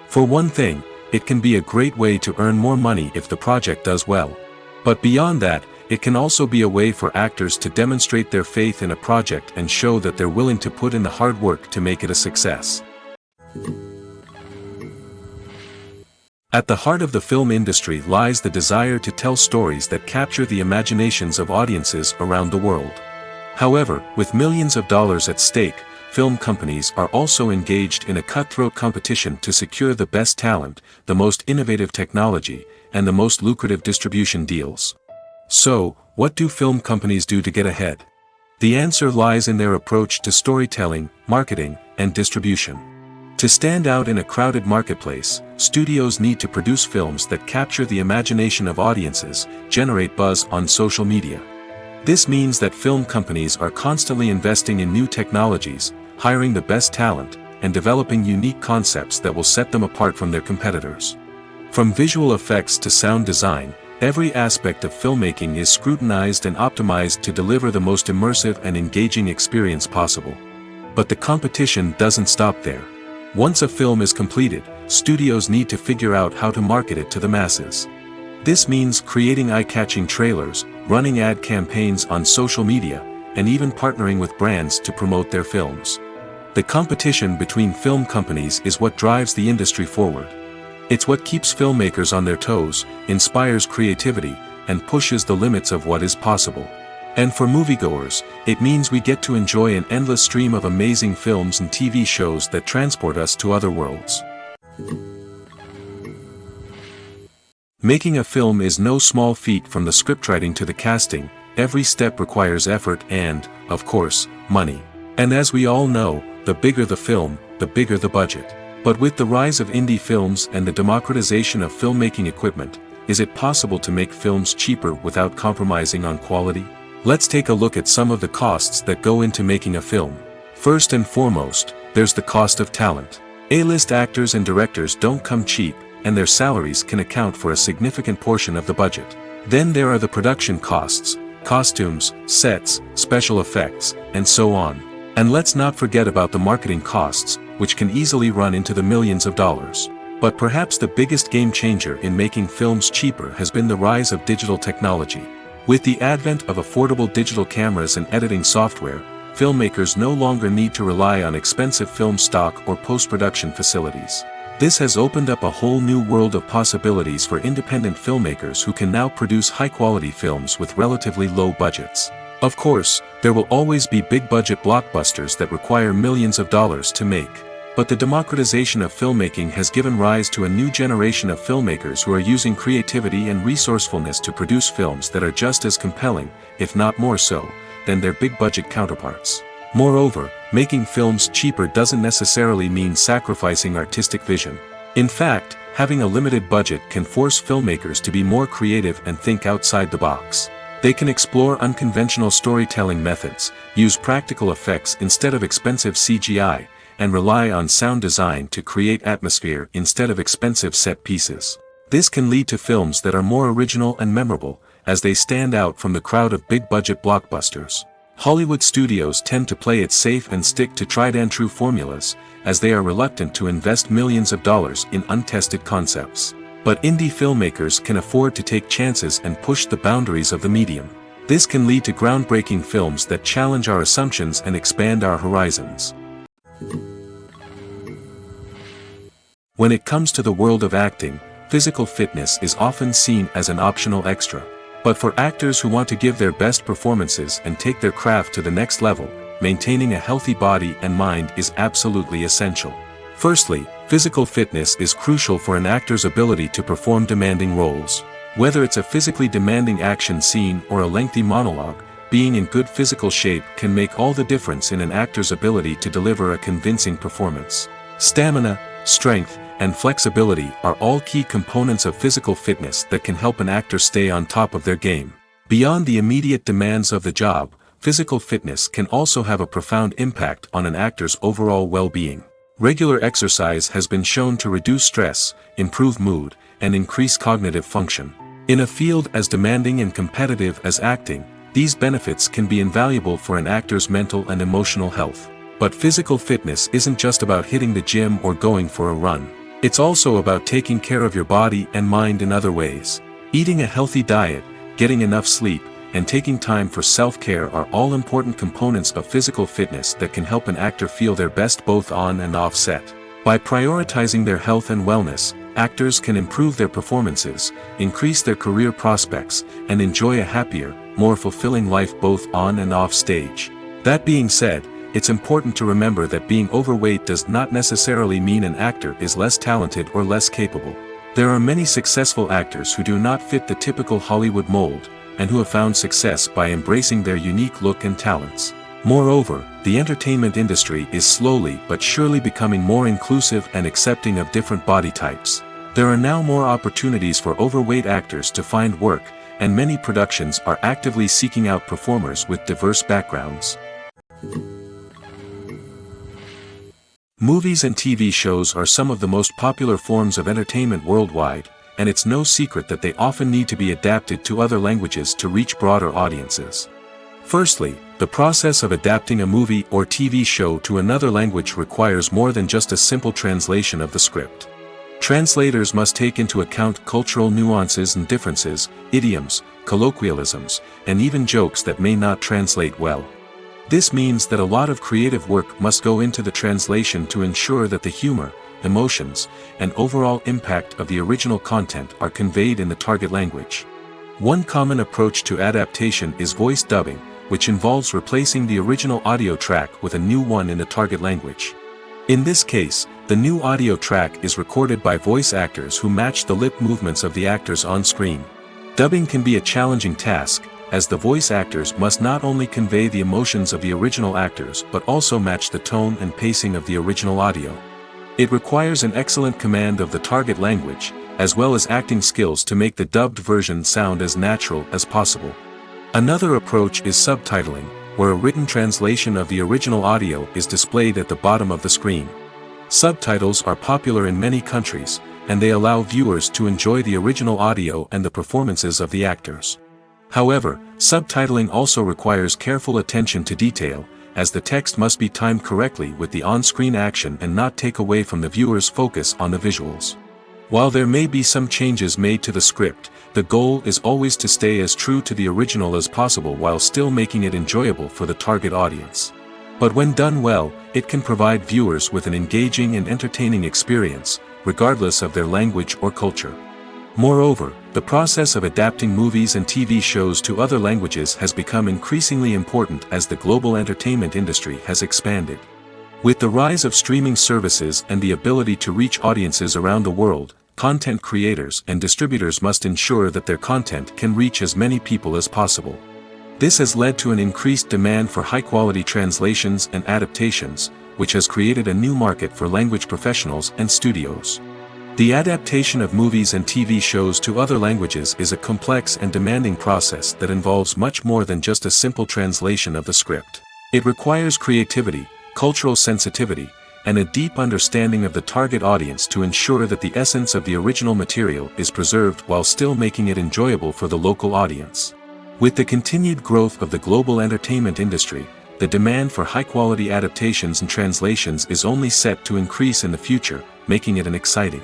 Speaker 1: For one thing, it can be a great way to earn more money if the project does well. But beyond that, it can also be a way for actors to demonstrate their faith in a project and show that they're willing to put in the hard work to make it a success. At the heart of the film industry lies the desire to tell stories that capture the imaginations of audiences around the world. However, with millions of dollars at stake, film companies are also engaged in a cutthroat competition to secure the best talent, the most innovative technology, and the most lucrative distribution deals. So, what do film companies do to get ahead? The answer lies in their approach to storytelling, marketing, and distribution. To stand out in a crowded marketplace, studios need to produce films that capture the imagination of audiences, generate buzz on social media, This means that film companies are constantly investing in new technologies, hiring the best talent, and developing unique concepts that will set them apart from their competitors. From visual effects to sound design, every aspect of filmmaking is scrutinized and optimized to deliver the most immersive and engaging experience possible. But the competition doesn't stop there. Once a film is completed, studios need to figure out how to market it to the masses. This means creating eye-catching trailers, running ad campaigns on social media, and even partnering with brands to promote their films. The competition between film companies is what drives the industry forward. It's what keeps filmmakers on their toes, inspires creativity, and pushes the limits of what is possible. And for moviegoers, it means we get to enjoy an endless stream of amazing films and TV shows that transport us to other worlds. Making a film is no small feat. From the scriptwriting to the casting, every step requires effort and, of course, money. And as we all know, the bigger the film, the bigger the budget. But with the rise of indie films and the democratization of filmmaking equipment, is it possible to make films cheaper without compromising on quality? Let's take a look at some of the costs that go into making a film. First and foremost, there's the cost of talent. A-list actors and directors don't come cheap, and their salaries can account for a significant portion of the budget. Then there are the production costs, costumes, sets, special effects, and so on. And let's not forget about the marketing costs, which can easily run into the millions of dollars. But perhaps the biggest game changer in making films cheaper has been the rise of digital technology. With the advent of affordable digital cameras and editing software, filmmakers no longer need to rely on expensive film stock or post-production facilities. This has opened up a whole new world of possibilities for independent filmmakers who can now produce high-quality films with relatively low budgets. Of course, there will always be big-budget blockbusters that require millions of dollars to make. But the democratization of filmmaking has given rise to a new generation of filmmakers who are using creativity and resourcefulness to produce films that are just as compelling, if not more so, than their big-budget counterparts. Moreover, making films cheaper doesn't necessarily mean sacrificing artistic vision. In fact, having a limited budget can force filmmakers to be more creative and think outside the box. They can explore unconventional storytelling methods, use practical effects instead of expensive CGI, and rely on sound design to create atmosphere instead of expensive set pieces. This can lead to films that are more original and memorable, as they stand out from the crowd of big-budget blockbusters. Hollywood studios tend to play it safe and stick to tried-and-true formulas, as they are reluctant to invest millions of dollars in untested concepts. But indie filmmakers can afford to take chances and push the boundaries of the medium. This can lead to groundbreaking films that challenge our assumptions and expand our horizons. When it comes to the world of acting, physical fitness is often seen as an optional extra. But for actors who want to give their best performances and take their craft to the next level, maintaining a healthy body and mind is absolutely essential. Firstly, physical fitness is crucial for an actor's ability to perform demanding roles. Whether it's a physically demanding action scene or a lengthy monologue, being in good physical shape can make all the difference in an actor's ability to deliver a convincing performance. Stamina, strength, and flexibility are all key components of physical fitness that can help an actor stay on top of their game. Beyond the immediate demands of the job, physical fitness can also have a profound impact on an actor's overall well-being. Regular exercise has been shown to reduce stress, improve mood, and increase cognitive function. In a field as demanding and competitive as acting, these benefits can be invaluable for an actor's mental and emotional health. But physical fitness isn't just about hitting the gym or going for a run. It's also about taking care of your body and mind in other ways. Eating a healthy diet, getting enough sleep, and taking time for self-care are all important components of physical fitness that can help an actor feel their best both on and off set. By prioritizing their health and wellness, actors can improve their performances, increase their career prospects, and enjoy a happier, more fulfilling life both on and off stage. That being said, it's important to remember that being overweight does not necessarily mean an actor is less talented or less capable. There are many successful actors who do not fit the typical Hollywood mold, and who have found success by embracing their unique look and talents. Moreover, the entertainment industry is slowly but surely becoming more inclusive and accepting of different body types. There are now more opportunities for overweight actors to find work, and many productions are actively seeking out performers with diverse backgrounds. Movies and TV shows are some of the most popular forms of entertainment worldwide, and it's no secret that they often need to be adapted to other languages to reach broader audiences. Firstly, the process of adapting a movie or TV show to another language requires more than just a simple translation of the script. Translators must take into account cultural nuances and differences, idioms, colloquialisms, and even jokes that may not translate well. This means that a lot of creative work must go into the translation to ensure that the humor, emotions, and overall impact of the original content are conveyed in the target language. One common approach to adaptation is voice dubbing, which involves replacing the original audio track with a new one in the target language. In this case, the new audio track is recorded by voice actors who match the lip movements of the actors on screen. Dubbing can be a challenging task, as the voice actors must not only convey the emotions of the original actors but also match the tone and pacing of the original audio. It requires an excellent command of the target language, as well as acting skills to make the dubbed version sound as natural as possible. Another approach is subtitling, where a written translation of the original audio is displayed at the bottom of the screen. Subtitles are popular in many countries, and they allow viewers to enjoy the original audio and the performances of the actors. However, subtitling also requires careful attention to detail, as the text must be timed correctly with the on-screen action and not take away from the viewer's focus on the visuals. While there may be some changes made to the script, the goal is always to stay as true to the original as possible while still making it enjoyable for the target audience. But when done well, it can provide viewers with an engaging and entertaining experience, regardless of their language or culture. Moreover, the process of adapting movies and TV shows to other languages has become increasingly important as the global entertainment industry has expanded. With the rise of streaming services and the ability to reach audiences around the world, content creators and distributors must ensure that their content can reach as many people as possible. This has led to an increased demand for high-quality translations and adaptations, which has created a new market for language professionals and studios. The adaptation of movies and TV shows to other languages is a complex and demanding process that involves much more than just a simple translation of the script. It requires creativity, cultural sensitivity, and a deep understanding of the target audience to ensure that the essence of the original material is preserved while still making it enjoyable for the local audience. With the continued growth of the global entertainment industry, the demand for high-quality adaptations and translations is only set to increase in the future, making it an exciting.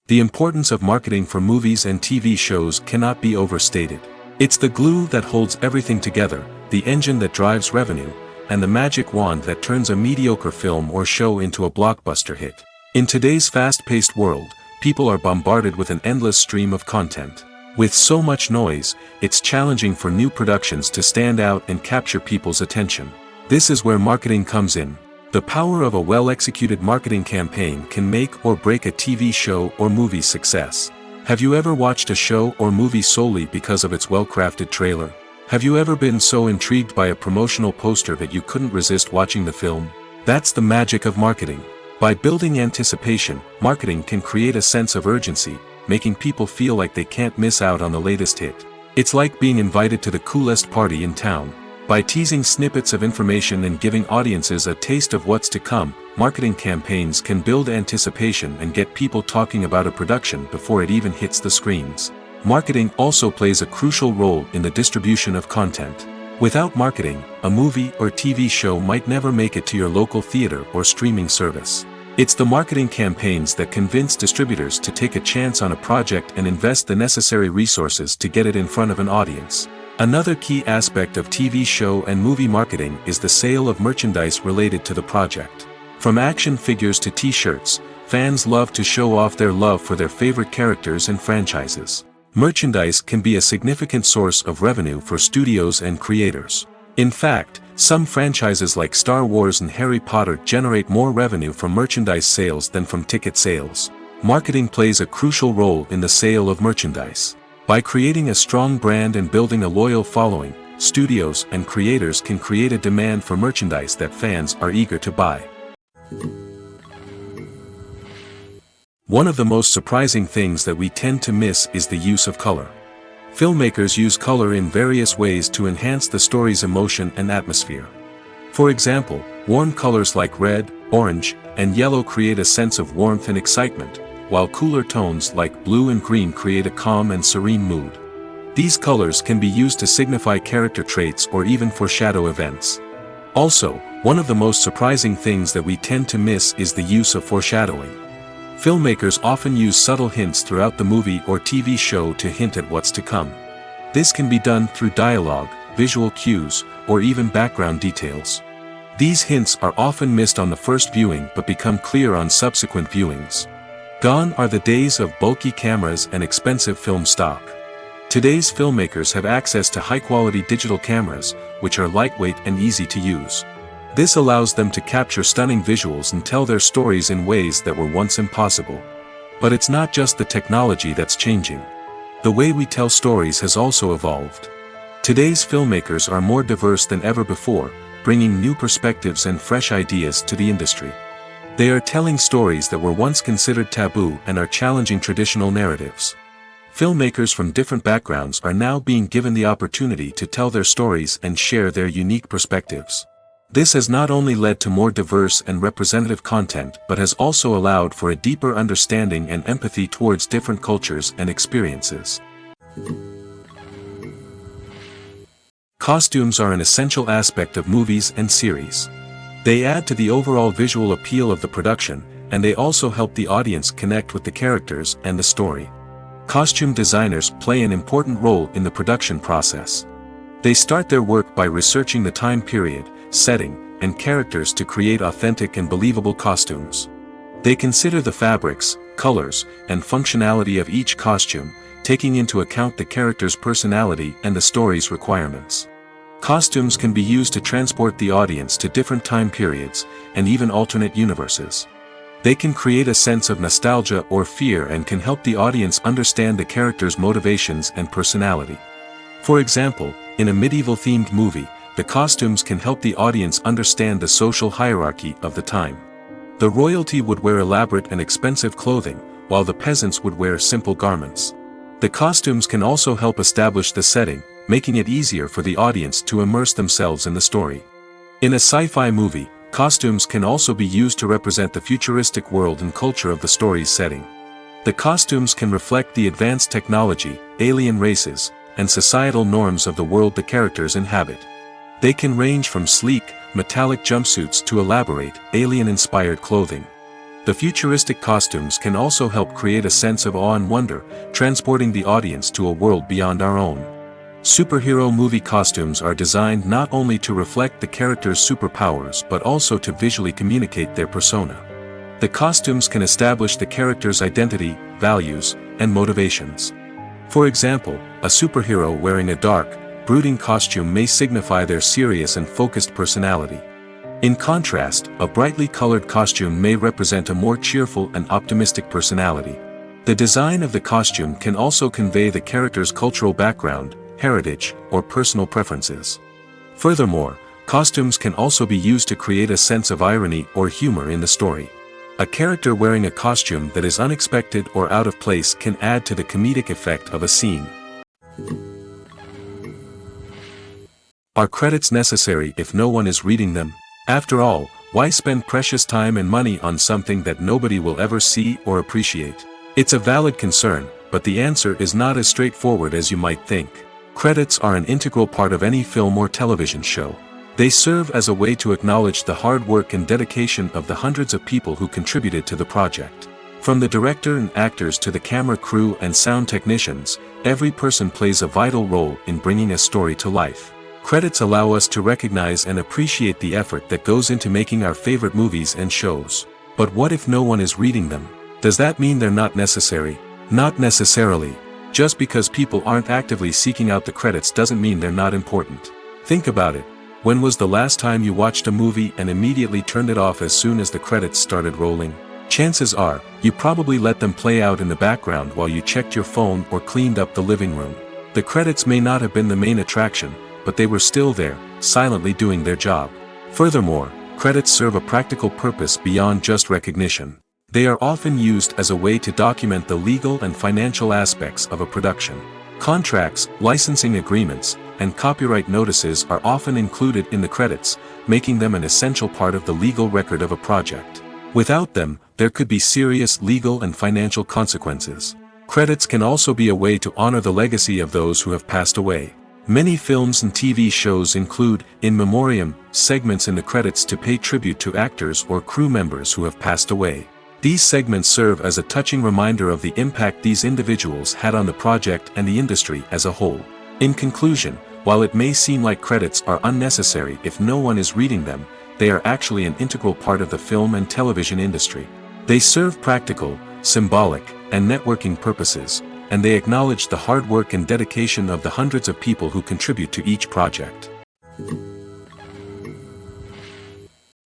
Speaker 1: The importance of marketing for movies and TV shows cannot be overstated. It's the glue that holds everything together, the engine that drives revenue, and the magic wand that turns a mediocre film or show into a blockbuster hit. In today's fast-paced world, people are bombarded with an endless stream of content. With so much noise, it's challenging for new productions to stand out and capture people's attention. This is where marketing comes in. The power of a well-executed marketing campaign can make or break a TV show or movie's success. Have you ever watched a show or movie solely because of its well-crafted trailer? Have you ever been so intrigued by a promotional poster that you couldn't resist watching the film? That's the magic of marketing. By building anticipation, marketing can create a sense of urgency, making people feel like they can't miss out on the latest hit. It's like being invited to the coolest party in town. By teasing snippets of information and giving audiences a taste of what's to come, marketing campaigns can build anticipation and get people talking about a production before it even hits the screens. Marketing also plays a crucial role in the distribution of content. Without marketing, a movie or TV show might never make it to your local theater or streaming service. It's the marketing campaigns that convince distributors to take a chance on a project and invest the necessary resources to get it in front of an audience. Another key aspect of TV show and movie marketing is the sale of merchandise related to the project. From action figures to t-shirts, fans love to show off their love for their favorite characters and franchises. Merchandise can be a significant source of revenue for studios and creators. In fact, some franchises like Star Wars and Harry Potter generate more revenue from merchandise sales than from ticket sales. Marketing plays a crucial role in the sale of merchandise. By creating a strong brand and building a loyal following, studios and creators can create a demand for merchandise that fans are eager to buy. One of the most surprising things that we tend to miss is the use of color. Filmmakers use color in various ways to enhance the story's emotion and atmosphere. For example, warm colors like red, orange, and yellow create a sense of warmth and excitement, while cooler tones like blue and green create a calm and serene mood. These colors can be used to signify character traits or even foreshadow events. Also, one of the most surprising things that we tend to miss is the use of foreshadowing. Filmmakers often use subtle hints throughout the movie or TV show to hint at what's to come. This can be done through dialogue, visual cues, or even background details. These hints are often missed on the first viewing but become clear on subsequent viewings. Gone are the days of bulky cameras and expensive film stock. Today's filmmakers have access to high-quality digital cameras, which are lightweight and easy to use. This allows them to capture stunning visuals and tell their stories in ways that were once impossible. But it's not just the technology that's changing. The way we tell stories has also evolved. Today's filmmakers are more diverse than ever before, bringing new perspectives and fresh ideas to the industry. They are telling stories that were once considered taboo and are challenging traditional narratives. Filmmakers from different backgrounds are now being given the opportunity to tell their stories and share their unique perspectives. This has not only led to more diverse and representative content but has also allowed for a deeper understanding and empathy towards different cultures and experiences. Costumes are an essential aspect of movies and series. They add to the overall visual appeal of the production, and they also help the audience connect with the characters and the story. Costume designers play an important role in the production process. They start their work by researching the time period, setting, and characters to create authentic and believable costumes. They consider the fabrics, colors, and functionality of each costume, taking into account the character's personality and the story's requirements. Costumes can be used to transport the audience to different time periods, and even alternate universes. They can create a sense of nostalgia or fear and can help the audience understand the character's motivations and personality. For example, in a medieval-themed movie, the costumes can help the audience understand the social hierarchy of the time. The royalty would wear elaborate and expensive clothing, while the peasants would wear simple garments. The costumes can also help establish the setting, making it easier for the audience to immerse themselves in the story. In a sci-fi movie, costumes can also be used to represent the futuristic world and culture of the story's setting. The costumes can reflect the advanced technology, alien races, and societal norms of the world the characters inhabit. They can range from sleek, metallic jumpsuits to elaborate, alien-inspired clothing. The futuristic costumes can also help create a sense of awe and wonder, transporting the audience to a world beyond our own. Superhero movie costumes are designed not only to reflect the character's superpowers but also to visually communicate their persona. The costumes can establish the character's identity, values, and motivations. For example, a superhero wearing a dark, brooding costume may signify their serious and focused personality. In contrast, a brightly colored costume may represent a more cheerful and optimistic personality. The design of the costume can also convey the character's cultural background, heritage, or personal preferences. Furthermore, costumes can also be used to create a sense of irony or humor in the story. A character wearing a costume that is unexpected or out of place can add to the comedic effect of a scene. Are credits necessary if no one is reading them? After all, why spend precious time and money on something that nobody will ever see or appreciate? It's a valid concern, but the answer is not as straightforward as you might think. Credits are an integral part of any film or television show. They serve as a way to acknowledge the hard work and dedication of the hundreds of people who contributed to the project. From the director and actors to the camera crew and sound technicians, every person plays a vital role in bringing a story to life. Credits allow us to recognize and appreciate the effort that goes into making our favorite movies and shows. But what if no one is reading them? Does that mean they're not necessary? Not necessarily. Just because people aren't actively seeking out the credits doesn't mean they're not important. Think about it. When was the last time you watched a movie and immediately turned it off as soon as the credits started rolling? Chances are, you probably let them play out in the background while you checked your phone or cleaned up the living room. The credits may not have been the main attraction, but they were still there, silently doing their job. Furthermore, credits serve a practical purpose beyond just recognition. They are often used as a way to document the legal and financial aspects of a production. Contracts, licensing agreements, and copyright notices are often included in the credits, making them an essential part of the legal record of a project. Without them, there could be serious legal and financial consequences. Credits can also be a way to honor the legacy of those who have passed away. Many films and TV shows include, in memoriam, segments in the credits to pay tribute to actors or crew members who have passed away. These segments serve as a touching reminder of the impact these individuals had on the project and the industry as a whole. In conclusion, while it may seem like credits are unnecessary if no one is reading them, they are actually an integral part of the film and television industry. They serve practical, symbolic, and networking purposes, and they acknowledge the hard work and dedication of the hundreds of people who contribute to each project.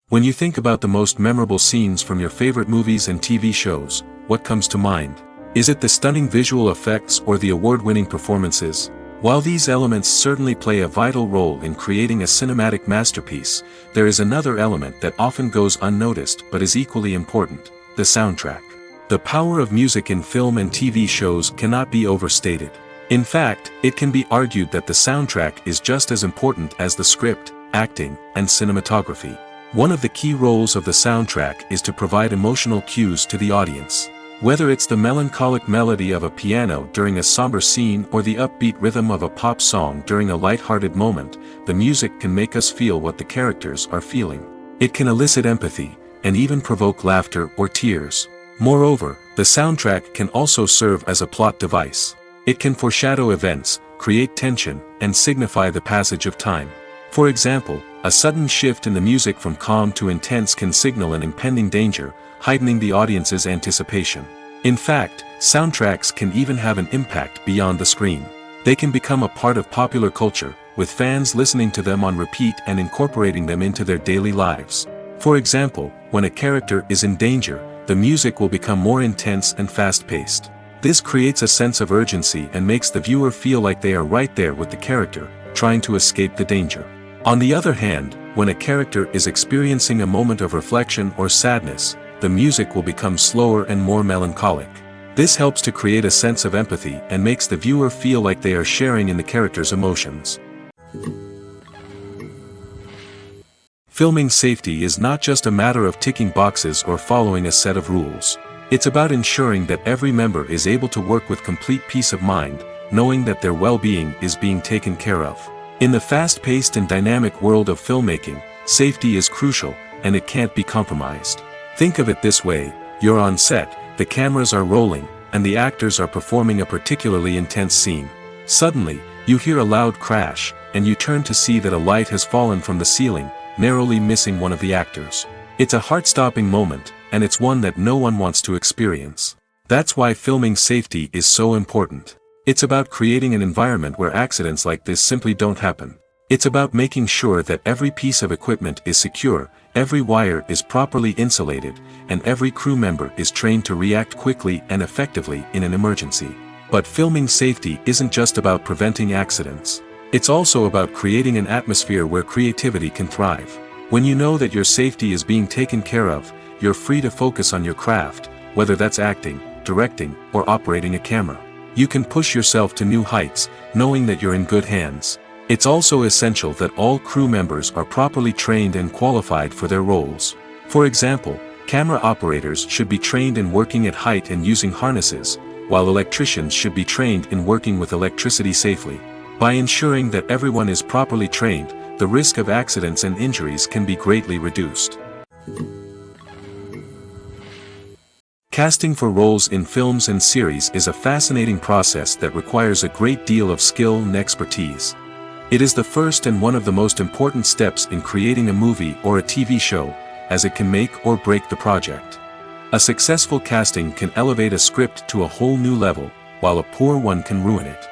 Speaker 1: When you think about the most memorable scenes from your favorite movies and TV shows, what comes to mind? Is it the stunning visual effects or the award-winning performances? While these elements certainly play a vital role in creating a cinematic masterpiece, there is another element that often goes unnoticed but is equally important: the soundtrack. The power of music in film and TV shows cannot be overstated. In fact, it can be argued that the soundtrack is just as important as the script, acting, and cinematography. One of the key roles of the soundtrack is to provide emotional cues to the audience. Whether it's the melancholic melody of a piano during a somber scene or the upbeat rhythm of a pop song during a light-hearted moment, the music can make us feel what the characters are feeling. It can elicit empathy, and even provoke laughter or tears. Moreover, the soundtrack can also serve as a plot device. It can foreshadow events, create tension, and signify the passage of time. For example, a sudden shift in the music from calm to intense can signal an impending danger, heightening the audience's anticipation. In fact, soundtracks can even have an impact beyond the screen. They can become a part of popular culture, with fans listening to them on repeat and incorporating them into their daily lives. For example, when a character is in danger, the music will become more intense and fast-paced. This creates a sense of urgency and makes the viewer feel like they are right there with the character, trying to escape the danger. On the other hand, when a character is experiencing a moment of reflection or sadness, the music will become slower and more melancholic. This helps to create a sense of empathy and makes the viewer feel like they are sharing in the character's emotions. Filming safety is not just a matter of ticking boxes or following a set of rules. It's about ensuring that every member is able to work with complete peace of mind, knowing that their well-being is being taken care of. In the fast-paced and dynamic world of filmmaking, safety is crucial, and it can't be compromised. Think of it this way: you're on set, the cameras are rolling, and the actors are performing a particularly intense scene. Suddenly, you hear a loud crash, and you turn to see that a light has fallen from the ceiling, narrowly missing one of the actors. It's a heart-stopping moment, and it's one that no one wants to experience. That's why filming safety is so important. It's about creating an environment where accidents like this simply don't happen. It's about making sure that every piece of equipment is secure, every wire is properly insulated, and every crew member is trained to react quickly and effectively in an emergency. But filming safety isn't just about preventing accidents. It's also about creating an atmosphere where creativity can thrive. When you know that your safety is being taken care of, you're free to focus on your craft, whether that's acting, directing, or operating a camera. You can push yourself to new heights, knowing that you're in good hands. It's also essential that all crew members are properly trained and qualified for their roles. For example, camera operators should be trained in working at height and using harnesses, while electricians should be trained in working with electricity safely. By ensuring that everyone is properly trained, the risk of accidents and injuries can be greatly reduced. Casting for roles in films and series is a fascinating process that requires a great deal of skill and expertise. It is the first and one of the most important steps in creating a movie or a TV show, as it can make or break the project. A successful casting can elevate a script to a whole new level, while a poor one can ruin it.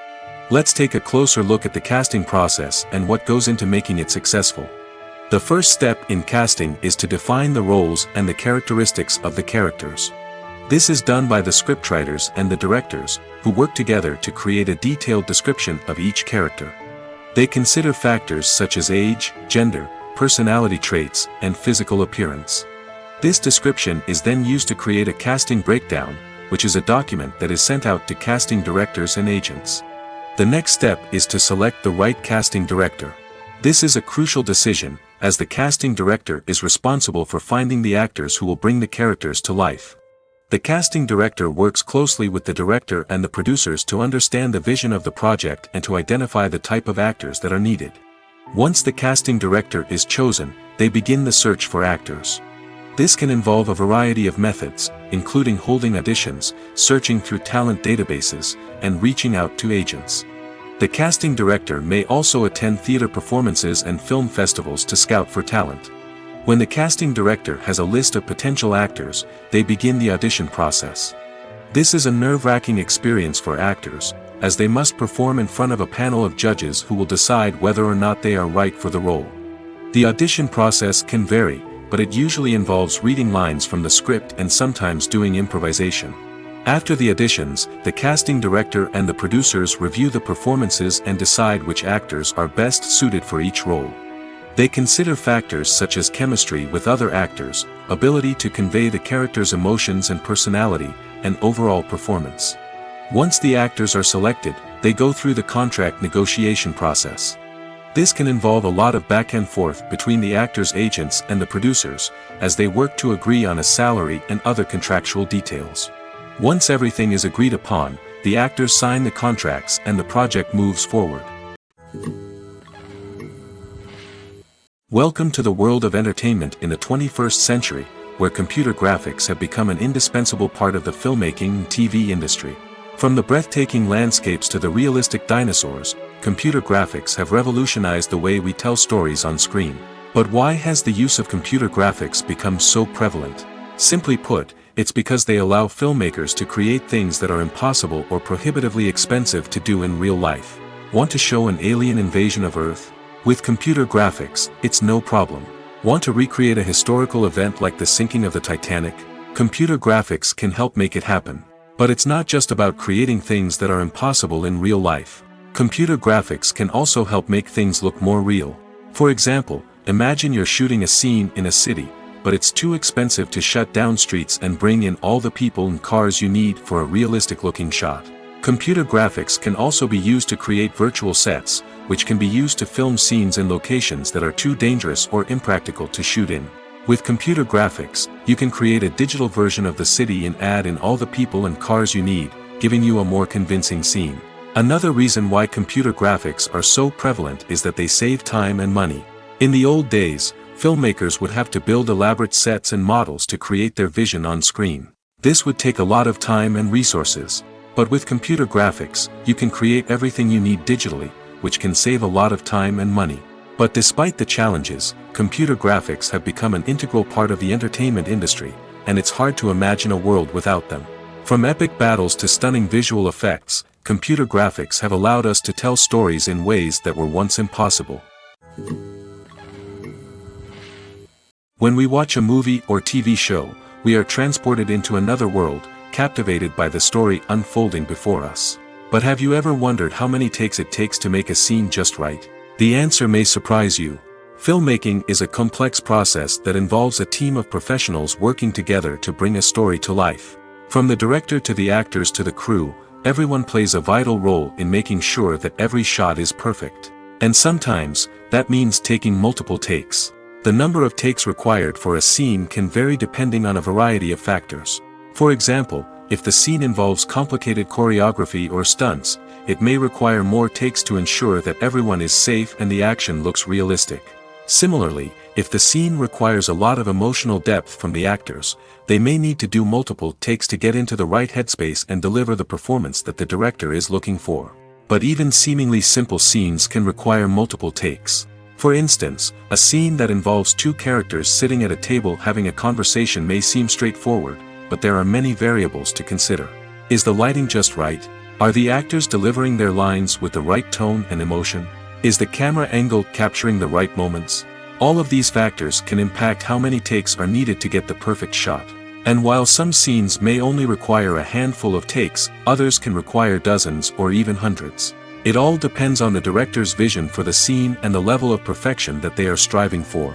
Speaker 1: Let's take a closer look at the casting process and what goes into making it successful. The first step in casting is to define the roles and the characteristics of the characters. This is done by the scriptwriters and the directors, who work together to create a detailed description of each character. They consider factors such as age, gender, personality traits, and physical appearance. This description is then used to create a casting breakdown, which is a document that is sent out to casting directors and agents. The next step is to select the right casting director. This is a crucial decision, as the casting director is responsible for finding the actors who will bring the characters to life. The casting director works closely with the director and the producers to understand the vision of the project and to identify the type of actors that are needed. Once the casting director is chosen, they begin the search for actors. This can involve a variety of methods, including holding auditions, searching through talent databases, and reaching out to agents. The casting director may also attend theater performances and film festivals to scout for talent. When the casting director has a list of potential actors, they begin the audition process. This is a nerve-wracking experience for actors, as they must perform in front of a panel of judges who will decide whether or not they are right for the role. The audition process can vary, but it usually involves reading lines from the script and sometimes doing improvisation. After the auditions, the casting director and the producers review the performances and decide which actors are best suited for each role. They consider factors such as chemistry with other actors, ability to convey the character's emotions and personality, and overall performance. Once the actors are selected, they go through the contract negotiation process. This can involve a lot of back and forth between the actors' agents and the producers, as they work to agree on a salary and other contractual details. Once everything is agreed upon, the actors sign the contracts and the project moves forward. Welcome to the world of entertainment in the 21st century, where computer graphics have become an indispensable part of the filmmaking and TV industry. From the breathtaking landscapes to the realistic dinosaurs, computer graphics have revolutionized the way we tell stories on screen. But why has the use of computer graphics become so prevalent? Simply put, it's because they allow filmmakers to create things that are impossible or prohibitively expensive to do in real life. Want to show an alien invasion of Earth? With computer graphics, it's no problem. Want to recreate a historical event like the sinking of the Titanic? Computer graphics can help make it happen. But it's not just about creating things that are impossible in real life. Computer graphics can also help make things look more real. For example, imagine you're shooting a scene in a city, but it's too expensive to shut down streets and bring in all the people and cars you need for a realistic-looking shot. Computer graphics can also be used to create virtual sets, which can be used to film scenes in locations that are too dangerous or impractical to shoot in. With computer graphics, you can create a digital version of the city and add in all the people and cars you need, giving you a more convincing scene. Another reason why computer graphics are so prevalent is that they save time and money. In the old days, filmmakers would have to build elaborate sets and models to create their vision on screen. This would take a lot of time and resources. But with computer graphics, you can create everything you need digitally, which can save a lot of time and money. But despite the challenges, computer graphics have become an integral part of the entertainment industry, and it's hard to imagine a world without them. From epic battles to stunning visual effects, computer graphics have allowed us to tell stories in ways that were once impossible. When we watch a movie or TV show, we are transported into another world, captivated by the story unfolding before us. But have you ever wondered how many takes it takes to make a scene just right? The answer may surprise you. Filmmaking is a complex process that involves a team of professionals working together to bring a story to life. From the director to the actors to the crew, everyone plays a vital role in making sure that every shot is perfect. And sometimes, that means taking multiple takes. The number of takes required for a scene can vary depending on a variety of factors. For example, if the scene involves complicated choreography or stunts, it may require more takes to ensure that everyone is safe and the action looks realistic. Similarly, if the scene requires a lot of emotional depth from the actors, they may need to do multiple takes to get into the right headspace and deliver the performance that the director is looking for. But even seemingly simple scenes can require multiple takes. For instance, a scene that involves two characters sitting at a table having a conversation may seem straightforward, but there are many variables to consider. Is the lighting just right? Are the actors delivering their lines with the right tone and emotion? Is the camera angle capturing the right moments? All of these factors can impact how many takes are needed to get the perfect shot. And while some scenes may only require a handful of takes, others can require dozens or even hundreds. It all depends on the director's vision for the scene and the level of perfection that they are striving for.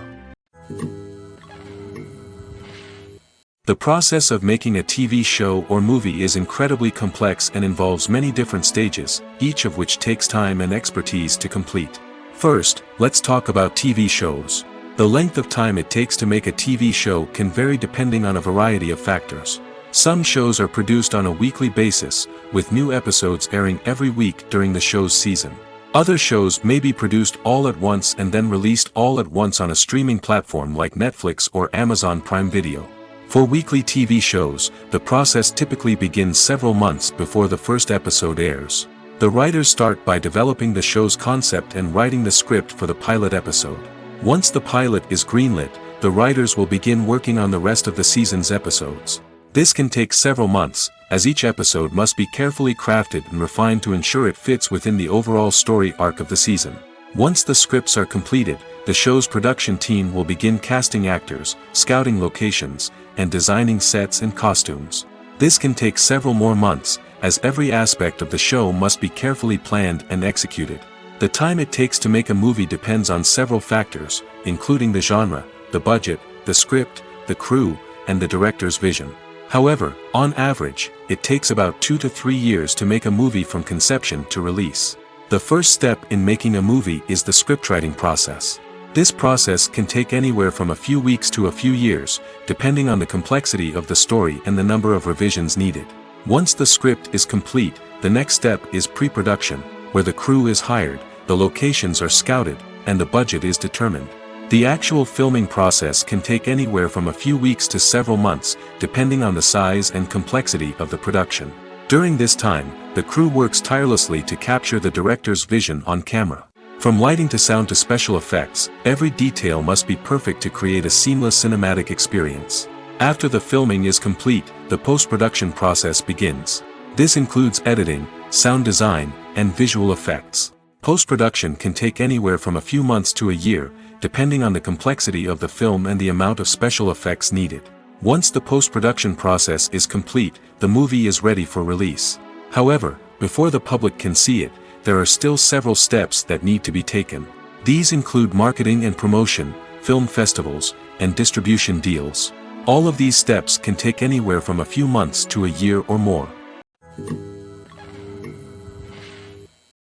Speaker 1: The process of making a TV show or movie is incredibly complex and involves many different stages, each of which takes time and expertise to complete. First, let's talk about TV shows. The length of time it takes to make a TV show can vary depending on a variety of factors. Some shows are produced on a weekly basis, with new episodes airing every week during the show's season. Other shows may be produced all at once and then released all at once on a streaming platform like Netflix or Amazon Prime Video. For weekly TV shows, the process typically begins several months before the first episode airs. The writers start by developing the show's concept and writing the script for the pilot episode. Once the pilot is greenlit, the writers will begin working on the rest of the season's episodes. This can take several months, as each episode must be carefully crafted and refined to ensure it fits within the overall story arc of the season. Once the scripts are completed, the show's production team will begin casting actors, scouting locations, and designing sets and costumes. This can take several more months, as every aspect of the show must be carefully planned and executed. The time it takes to make a movie depends on several factors, including the genre, the budget, the script, the crew, and the director's vision. However, on average, it takes about 2 to 3 years to make a movie from conception to release. The first step in making a movie is the scriptwriting process. This process can take anywhere from a few weeks to a few years, depending on the complexity of the story and the number of revisions needed. Once the script is complete, the next step is pre-production, where the crew is hired, the locations are scouted, and the budget is determined. The actual filming process can take anywhere from a few weeks to several months, depending on the size and complexity of the production. During this time, the crew works tirelessly to capture the director's vision on camera. From lighting to sound to special effects, every detail must be perfect to create a seamless cinematic experience. After the filming is complete, the post-production process begins. This includes editing, sound design, and visual effects. Post-production can take anywhere from a few months to a year, depending on the complexity of the film and the amount of special effects needed. Once the post-production process is complete, the movie is ready for release. However, before the public can see it, there are still several steps that need to be taken. These include marketing and promotion, film festivals, and distribution deals. All of these steps can take anywhere from a few months to a year or more.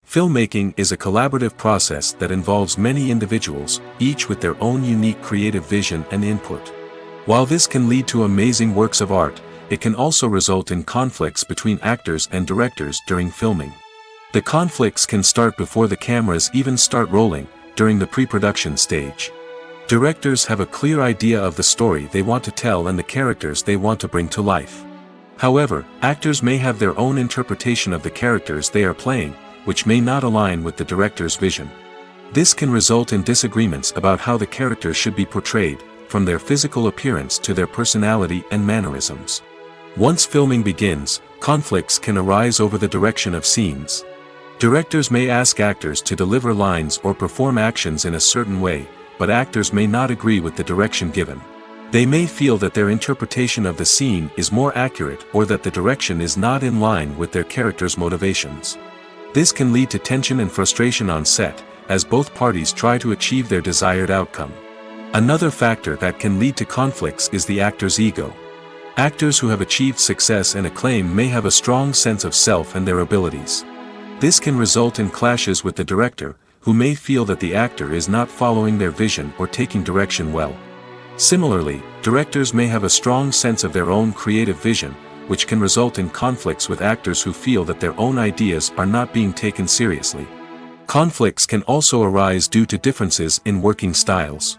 Speaker 1: Filmmaking is a collaborative process that involves many individuals, each with their own unique creative vision and input. While this can lead to amazing works of art, it can also result in conflicts between actors and directors during filming. The conflicts can start before the cameras even start rolling, during the pre-production stage. Directors have a clear idea of the story they want to tell and the characters they want to bring to life. However, actors may have their own interpretation of the characters they are playing, which may not align with the director's vision. This can result in disagreements about how the characters should be portrayed, from their physical appearance to their personality and mannerisms. Once filming begins, conflicts can arise over the direction of scenes. Directors may ask actors to deliver lines or perform actions in a certain way, but actors may not agree with the direction given. They may feel that their interpretation of the scene is more accurate or that the direction is not in line with their character's motivations. This can lead to tension and frustration on set, as both parties try to achieve their desired outcome. Another factor that can lead to conflicts is the actor's ego. Actors who have achieved success and acclaim may have a strong sense of self and their abilities. This can result in clashes with the director, who may feel that the actor is not following their vision or taking direction well. Similarly, directors may have a strong sense of their own creative vision, which can result in conflicts with actors who feel that their own ideas are not being taken seriously. Conflicts can also arise due to differences in working styles.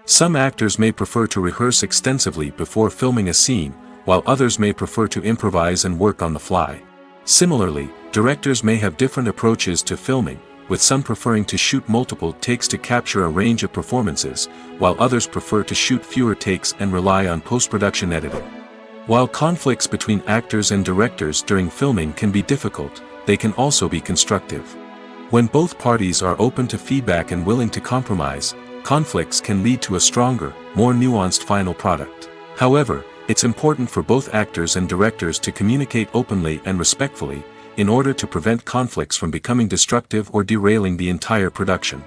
Speaker 1: Some actors may prefer to rehearse extensively before filming a scene, while others may prefer to improvise and work on the fly. Similarly, directors may have different approaches to filming, with some preferring to shoot multiple takes to capture a range of performances, while others prefer to shoot fewer takes and rely on post-production editing. While conflicts between actors and directors during filming can be difficult, they can also be constructive. When both parties are open to feedback and willing to compromise, conflicts can lead to a stronger, more nuanced final product. However, it's important for both actors and directors to communicate openly and respectfully, in order to prevent conflicts from becoming destructive or derailing the entire production.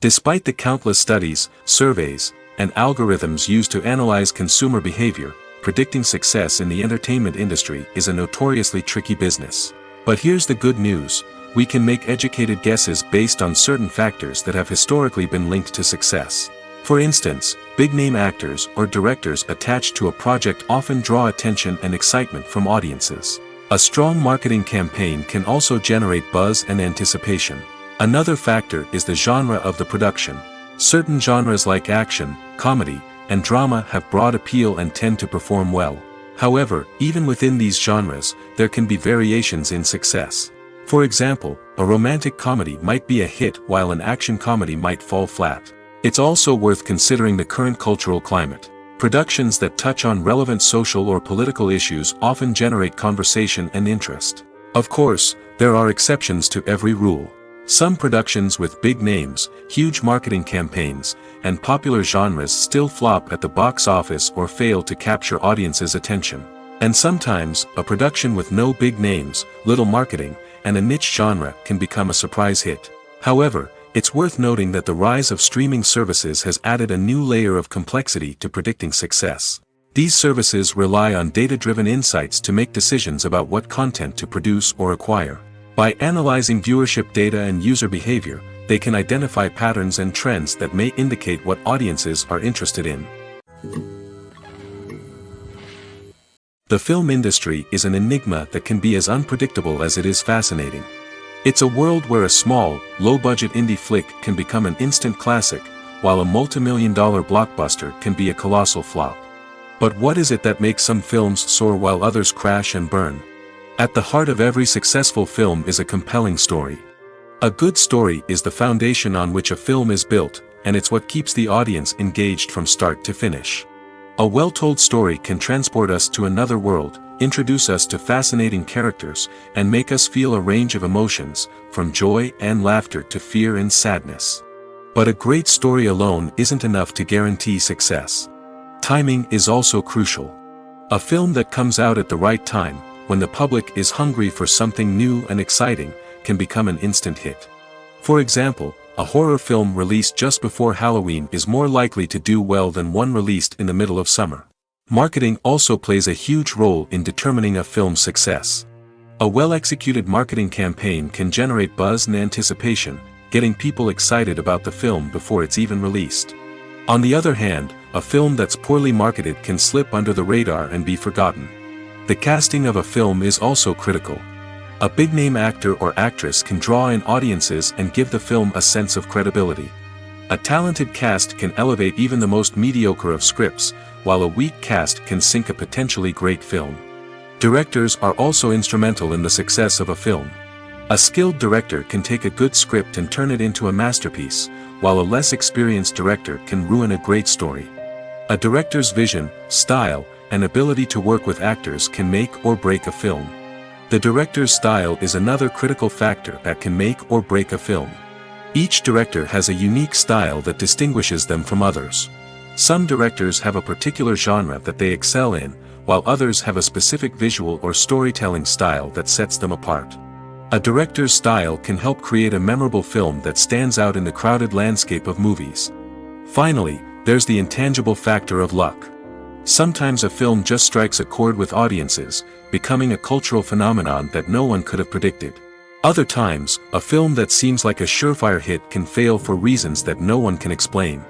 Speaker 1: Despite the countless studies, surveys, and algorithms used to analyze consumer behavior, predicting success in the entertainment industry is a notoriously tricky business. But here's the good news: we can make educated guesses based on certain factors that have historically been linked to success. For instance, big-name actors or directors attached to a project often draw attention and excitement from audiences. A strong marketing campaign can also generate buzz and anticipation. Another factor is the genre of the production. Certain genres like action, comedy, and drama have broad appeal and tend to perform well. However, even within these genres, there can be variations in success. For example, a romantic comedy might be a hit while an action comedy might fall flat. It's also worth considering the current cultural climate. Productions that touch on relevant social or political issues often generate conversation and interest. Of course, there are exceptions to every rule. Some productions with big names, huge marketing campaigns, and popular genres still flop at the box office or fail to capture audiences' attention. And sometimes, a production with no big names, little marketing, and a niche genre can become a surprise hit. However, it's worth noting that the rise of streaming services has added a new layer of complexity to predicting success. These services rely on data-driven insights to make decisions about what content to produce or acquire. By analyzing viewership data and user behavior, they can identify patterns and trends that may indicate what audiences are interested in. The film industry is an enigma that can be as unpredictable as it is fascinating. It's a world where a small, low-budget indie flick can become an instant classic, while a multi-million-dollar blockbuster can be a colossal flop. But what is it that makes some films soar while others crash and burn? At the heart of every successful film is a compelling story. A good story is the foundation on which a film is built, and it's what keeps the audience engaged from start to finish. A well-told story can transport us to another world, introduce us to fascinating characters, and make us feel a range of emotions, from joy and laughter to fear and sadness. But a great story alone isn't enough to guarantee success. Timing is also crucial. A film that comes out at the right time, when the public is hungry for something new and exciting, can become an instant hit. For example, a horror film released just before Halloween is more likely to do well than one released in the middle of summer. Marketing also plays a huge role in determining a film's success. A well-executed marketing campaign can generate buzz and anticipation, getting people excited about the film before it's even released. On the other hand, a film that's poorly marketed can slip under the radar and be forgotten. The casting of a film is also critical. A big-name actor or actress can draw in audiences and give the film a sense of credibility. A talented cast can elevate even the most mediocre of scripts, while a weak cast can sink a potentially great film. Directors are also instrumental in the success of a film. A skilled director can take a good script and turn it into a masterpiece, while a less experienced director can ruin a great story. A director's vision, style, and ability to work with actors can make or break a film. The director's style is another critical factor that can make or break a film. Each director has a unique style that distinguishes them from others. Some directors have a particular genre that they excel in, while others have a specific visual or storytelling style that sets them apart. A director's style can help create a memorable film that stands out in the crowded landscape of movies. Finally, there's the intangible factor of luck. Sometimes a film just strikes a chord with audiences, becoming a cultural phenomenon that no one could have predicted. Other times, a film that seems like a surefire hit can fail for reasons that no one can explain.